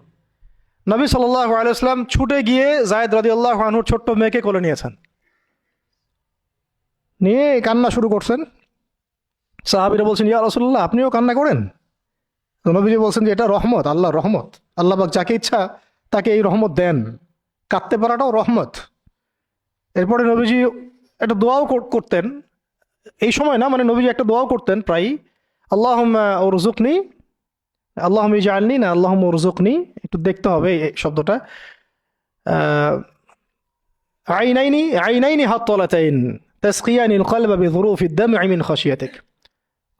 A: নবী সাল্লাল্লাহু আলাইহি ওয়াসাল্লাম ছুটে গিয়ে যায়েদ রাদিয়াল্লাহু আনহুর ছোট্ট মেয়েকে কোলে নিয়েছেন, নিয়ে কান্না শুরু করছেন। সাহাবীরা বলছেন, ইয়া রাসূলুল্লাহ, আপনিও কান্না করেন? তো নবীজি বলছেন যে এটা রহমত, আল্লাহর রহমত। আল্লাহ পাক যাকে ইচ্ছা তাকে এই রহমত দেন, কাঁদতে পারাটাও রহমত। এরপরে নবীজি একটা দোয়াও করতেন, এই সময় না, মানে নবীজি একটা দোয়াও করতেন প্রায়ই, আল্লাহুম্মা উরযুকনি, আল্লাহুম্মা ইজআলনি, না আল্লাহুম্মা উরযুকনি, একটু দেখতে হবে এই শব্দটা। আইনাইনি হাত্তালাতাইন তাসকিয়ানিল কলবা বিযুরুফিদ দাম'i মিন খাশিয়াতিক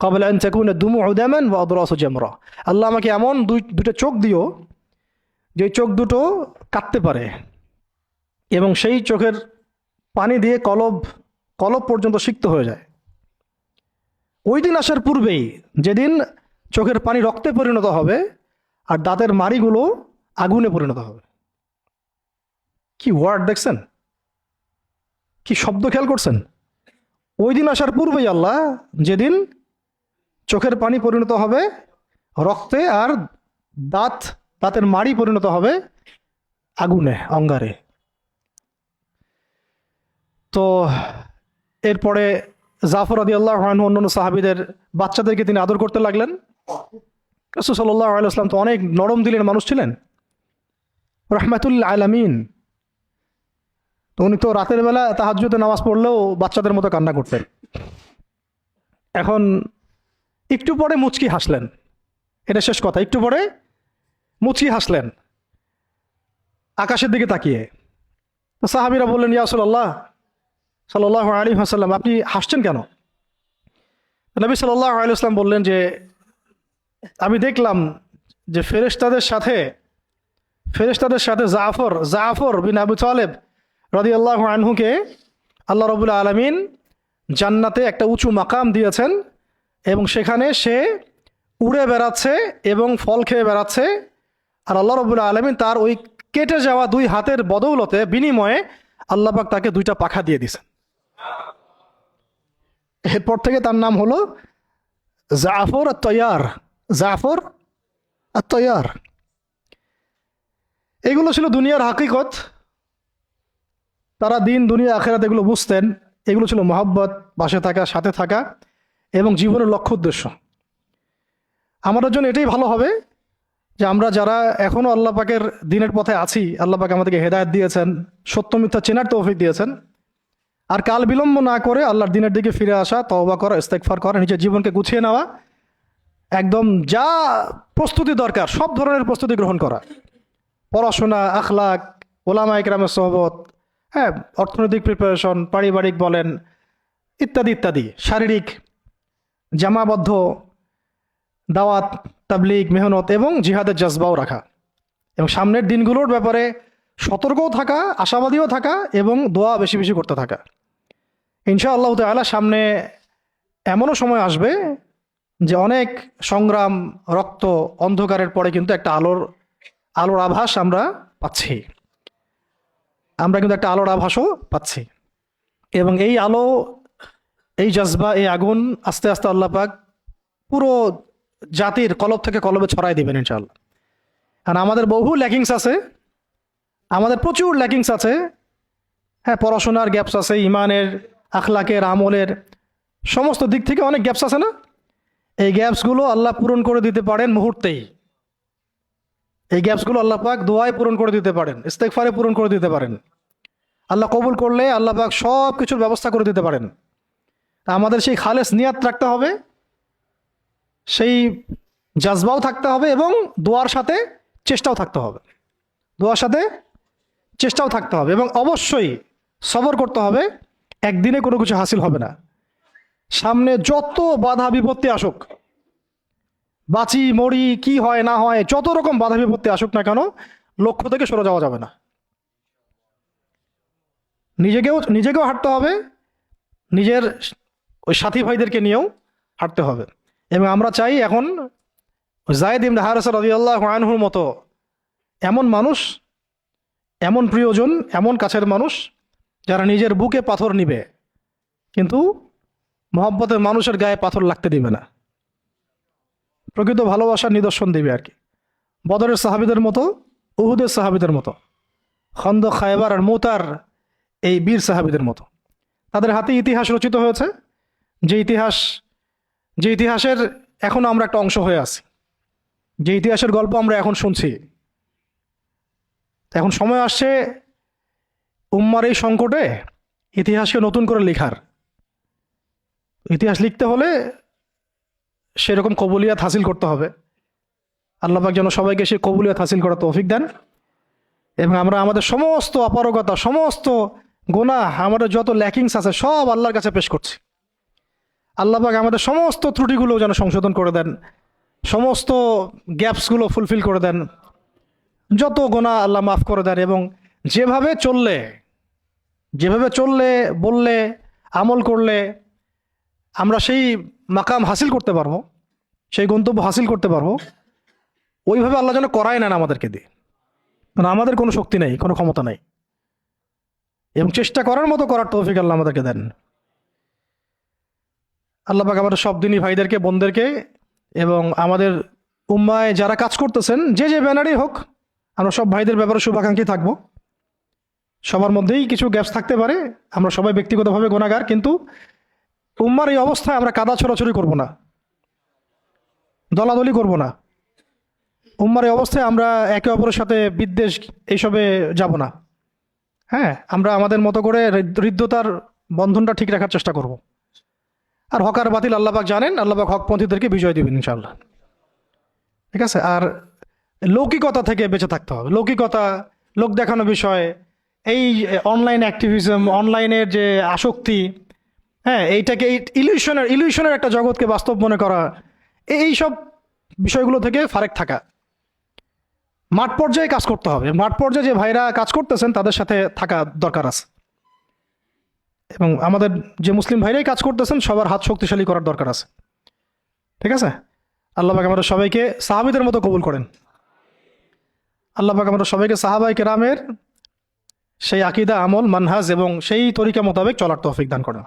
A: ক্বাবলা আন তাকুনা দুমু'ু দামান ওয়া আদরাসু জামরা। আল্লাহ আমাকে এমন দুটো চোখ দিও যে চোখ দুটো কাঁদতে পারে এবং সেই চোখের পানি দিয়ে কলব পর্যন্ত সিক্ত হয়ে যায়। ওই দিন আসার পূর্বেই, যেদিন চোখের পানি রক্তে পরিণত হবে আর দাঁতের মাড়িগুলো আগুনে পরিণত হবে। কি ওয়ার্ড দেখছেন, কি শব্দ খেয়াল করছেন? ওই দিন আসার পূর্বেই আল্লাহ, যেদিন চোখের পানি পরিণত হবে রক্তে আর দাঁতের মাড়ি পরিণত হবে আগুনে, অঙ্গারে। তো এরপরে জাফর রাদিয়াল্লাহু আনহু অন্যান্য সাহাবীদের বাচ্চাদেরকে তিনি আদর করতে লাগলেন। রাসূল সাল্লাল্লাহু আলাইহি ওয়াসাল্লাম তো অনেক নরম দিলের মানুষ ছিলেন, রাহমাতুল আলামিন। তো উনি তো রাতের বেলা তাহাজ্জুদে নামাজ পড়লেও বাচ্চাদের মতো কান্না করতেন। এখন একটু পরে মুচকি হাসলেন, এটা শেষ কথা। একটু পরে মুচকি হাসলেন আকাশের দিকে তাকিয়ে। তো সাহাবীরা বললেন, ইয়া রাসূলুল্লাহ সাল্লাল্লাহু আলাইহি ওয়াসাল্লাম, আপনি হাসছেন কেন? নবী সাল্লাল্লাহু আলাইহি ওয়াসাল্লাম বললেন যে, আমি দেখলাম যে ফেরেশতাদের সাথে জাফর বিন আবু তালেব রাদিয়াল্লাহু আনহুকে আল্লাহ রাব্বুল আলামিন জান্নাতে একটা উঁচু মাকাম দিয়েছেন এবং সেখানে সে উড়ে বেড়াচ্ছে এবং ফল খেয়ে বেড়াচ্ছে। আর আল্লাহ রাব্বুল আলামিন তার ওই কেটে যাওয়া দুই হাতের বদৌলতে, বিনিময়ে আল্লাহ পাক তাকে দুইটা পাখা দিয়ে দিয়েছেন। এরপর থেকে তার নাম হলো জাফর আত-তাইয়ার। জাফর আত-তাইয়ার। এগুলো ছিল দুনিয়ার হাকিকত। তারা দিন দুনিয়া আখিরাত এগুলো বুঝতেন। এগুলো ছিল মহব্বত, পাশে থাকা, সাথে থাকা এবং জীবনের লক্ষ্য উদ্দেশ্য। আমাদের জন্য এটাই ভালো হবে যে আমরা যারা এখনও আল্লাহ পাকের দিনের পথে আছি, আল্লাহ পাক আমাদেরকে হেদায়েত দিয়েছেন, সত্য মিথ্যা চেনার তৌফিক দিয়েছেন। আর কাল বিলম্ব না করে আল্লাহর দিনের দিকে ফিরে আসা, তওবা করা, ইস্তেগফার করা, নিজের জীবনকে গুছিয়ে নেওয়া, একদম যা প্রস্তুতি দরকার সব ধরনের প্রস্তুতি গ্রহণ করা। পড়াশোনা, আখলাক, ওলামা ইকরামের সোহবত, হ্যাঁ, অর্থনৈতিক প্রিপারেশন, পারিবারিক বলেন, ইত্যাদি ইত্যাদি, শারীরিক জামাবদ্ধ দাওয়াত, তাবলীগ, মেহনত এবং জিহাদের জজবাও রাখা, এবং সামনের দিনগুলোর ব্যাপারে সতর্কও থাকা, আশাবাদীও থাকা এবং দোয়া বেশি বেশি করতে থাকা। ইনশাআল্লাহ তাআলা সামনে এমনও সময় আসবে যে অনেক সংগ্রাম, রক্ত, অন্ধকারের পরে কিন্তু একটা আলোর আভাস আমরা পাচ্ছি। আমরা কিন্তু একটা আলোর আভাসও পাচ্ছি এবং এই আলো, এই জজবা, এই আগুন আস্তে আস্তে আল্লাহ পাক পুরো জাতির কলব থেকে কলবে ছড়াই দিবেন ইনশাআল্লাহ। আর আমাদের বহু ল্যাকিংস আছে, আমাদের প্রচুর ল্যাকিংস আছে। হ্যাঁ, পড়াশোনার গ্যাপস আছে, ইমানের, আখলাকের, আমলের সমস্ত দিক থেকে অনেক গ্যাপস আছে না? এই গ্যাপসগুলো আল্লাহ পূরণ করে দিতে পারেন মুহূর্তেই। এই গ্যাপসগুলো আল্লাহ পাক দোয়ায় পূরণ করে দিতে পারেন, ইস্তেগফারে পূরণ করে দিতে পারেন। আল্লাহ কবুল করলে আল্লাহ পাক সব কিছুর ব্যবস্থা করে দিতে পারেন। আমাদের সেই খালেস নিয়াত রাখতে হবে, সেই জাজবাও থাকতে হবে এবং দোয়ার সাথে চেষ্টাও থাকতে হবে। দোয়ার সাথে চেষ্টাও থাকতে হবে এবং অবশ্যই সবর করতে হবে। একদিনে কোনো কিছু হাসিল হবে না। সামনে যত বাধা বিপত্তি আসুক, বাঁচি মরি, কি হয় না হয়, যত রকম বাধা বিপত্তি আসুক না কেন, লক্ষ্য থেকে সরে যাওয়া যাবে না। নিজেকেও হাঁটতে হবে, নিজের ওই সাথী ভাইদেরকে নিয়েও হাঁটতে হবে। এবং আমরা চাই এখন যায়েদ ইবনে হারেসা রাদিয়াল্লাহু আনহুর মতো এমন মানুষ, এমন প্রিয়জন, এমন কাছের মানুষ যারা নিজের বুকে পাথর নিবে কিন্তু মহব্বতের মানুষের গায়ে পাথর লাগতে দিবে না, প্রকৃত ভালোবাসার নিদর্শন দিবে আর কি। বদরের সাহাবীদের মতো, উহুদের সাহাবীদের মতো, খন্দক, খায়বার আর মুতার এই বীর সাহাবীদের মতো। তাদের হাতে ইতিহাস রচিত হয়েছে, যে ইতিহাসের এখনও আমরা একটা অংশ হয়ে আছি, যে ইতিহাসের গল্প আমরা এখন শুনছি। এখন সময় আসছে উম্মার এই সংকটে ইতিহাসকে নতুন করে লেখার। ইতিহাস লিখতে হলে সেরকম কবুলিয়াত হাসিল করতে হবে। আল্লাহ পাক যেন সবাইকে সেই কবুলিয়াত হাসিল করার তৌফিক দেন এবং আমরা আমাদের সমস্ত অপারগতা, সমস্ত গুনাহ, আমাদের যত ল্যাকিংস আছে সব আল্লাহর কাছে পেশ করছি। আল্লাহ পাক আমাদের সমস্ত ত্রুটিগুলো যেন সংশোধন করে দেন, সমস্ত গ্যাপসগুলো ফুলফিল করে দেন, যত গুনাহ আল্লাহ মাফ করে দেন, এবং যেভাবে চললে বললে আমল করলে আমরা সেই মাকাম হাসিল করতে পারবো, সেই গন্তব্য হাসিল করতে পারবো, ওইভাবে আল্লাহ যেন করায় নেন আমাদেরকে দিয়ে। কারণ আমাদের কোনো শক্তি নেই, কোনো ক্ষমতা নেই, এবং চেষ্টা করার মতো করার তৌফিক আল্লাহ আমাদেরকে দেন। আল্লাহ পাক আমাদের সব দিনী ভাইদেরকে, বোনদেরকে, এবং আমাদের উম্মায় যারা কাজ করতেছেন যে যে ব্যানারই হোক, আমরা সব ভাইদের ব্যাপারে শুভাকাঙ্ক্ষী থাকবো। সবার মধ্যেই কিছু গ্যাপস থাকতে পারে, আমরা সবাই ব্যক্তিগতভাবে গুনাহগার, কিন্তু উম্মার এই অবস্থায় আমরা কাদা ছড়াছড়ি করব না, দলাদলি করব না। উম্মার এই অবস্থায় আমরা একে অপরের সাথে বিদ্বেষ এইসবে যাব না। হ্যাঁ, আমরা আমাদের মতো করে হৃদ্যতার বন্ধনটা ঠিক রাখার চেষ্টা করব। আর হকার বাতিল আল্লাহ পাক জানেন, আল্লাহ পাক হকপন্থীদেরকে বিজয় দিবেন ইনশাআল্লাহ। ঠিক আছে? আর লৌকিকতা থেকে বেঁচে থাকতে হবে। লৌকিকতা, লোক দেখানো বিষয়, এই অনলাইন অ্যাক্টিভিজম, অনলাইনের যে আসক্তি, হ্যাঁ, এইটাকে ইলিউশনের একটা জগৎকে বাস্তব মনে করা, এই সব বিষয়গুলো থেকে ফারেক থাকা। মাঠ পর্যায়ে কাজ করতে হবে। মাঠ পর্যায়ে যে ভাইরা কাজ করতেছেন তাদের সাথে থাকা দরকার আছে, এবং আমাদের যে মুসলিম ভাইরাই কাজ করতেছেন সবার হাত শক্তিশালী করার দরকার আছে। ঠিক আছে? আল্লাহ পাক আমাদের সবাইকে সাহাবীদের মতো কবুল করেন। আল্লাহ পাক আমাদের সবাইকে সাহাবায়ে কেরামের সেই আকীদা, আমল, মানহাজ এবং সেই তরিকা মোতাবেক চলার তৌফিক দান করেন।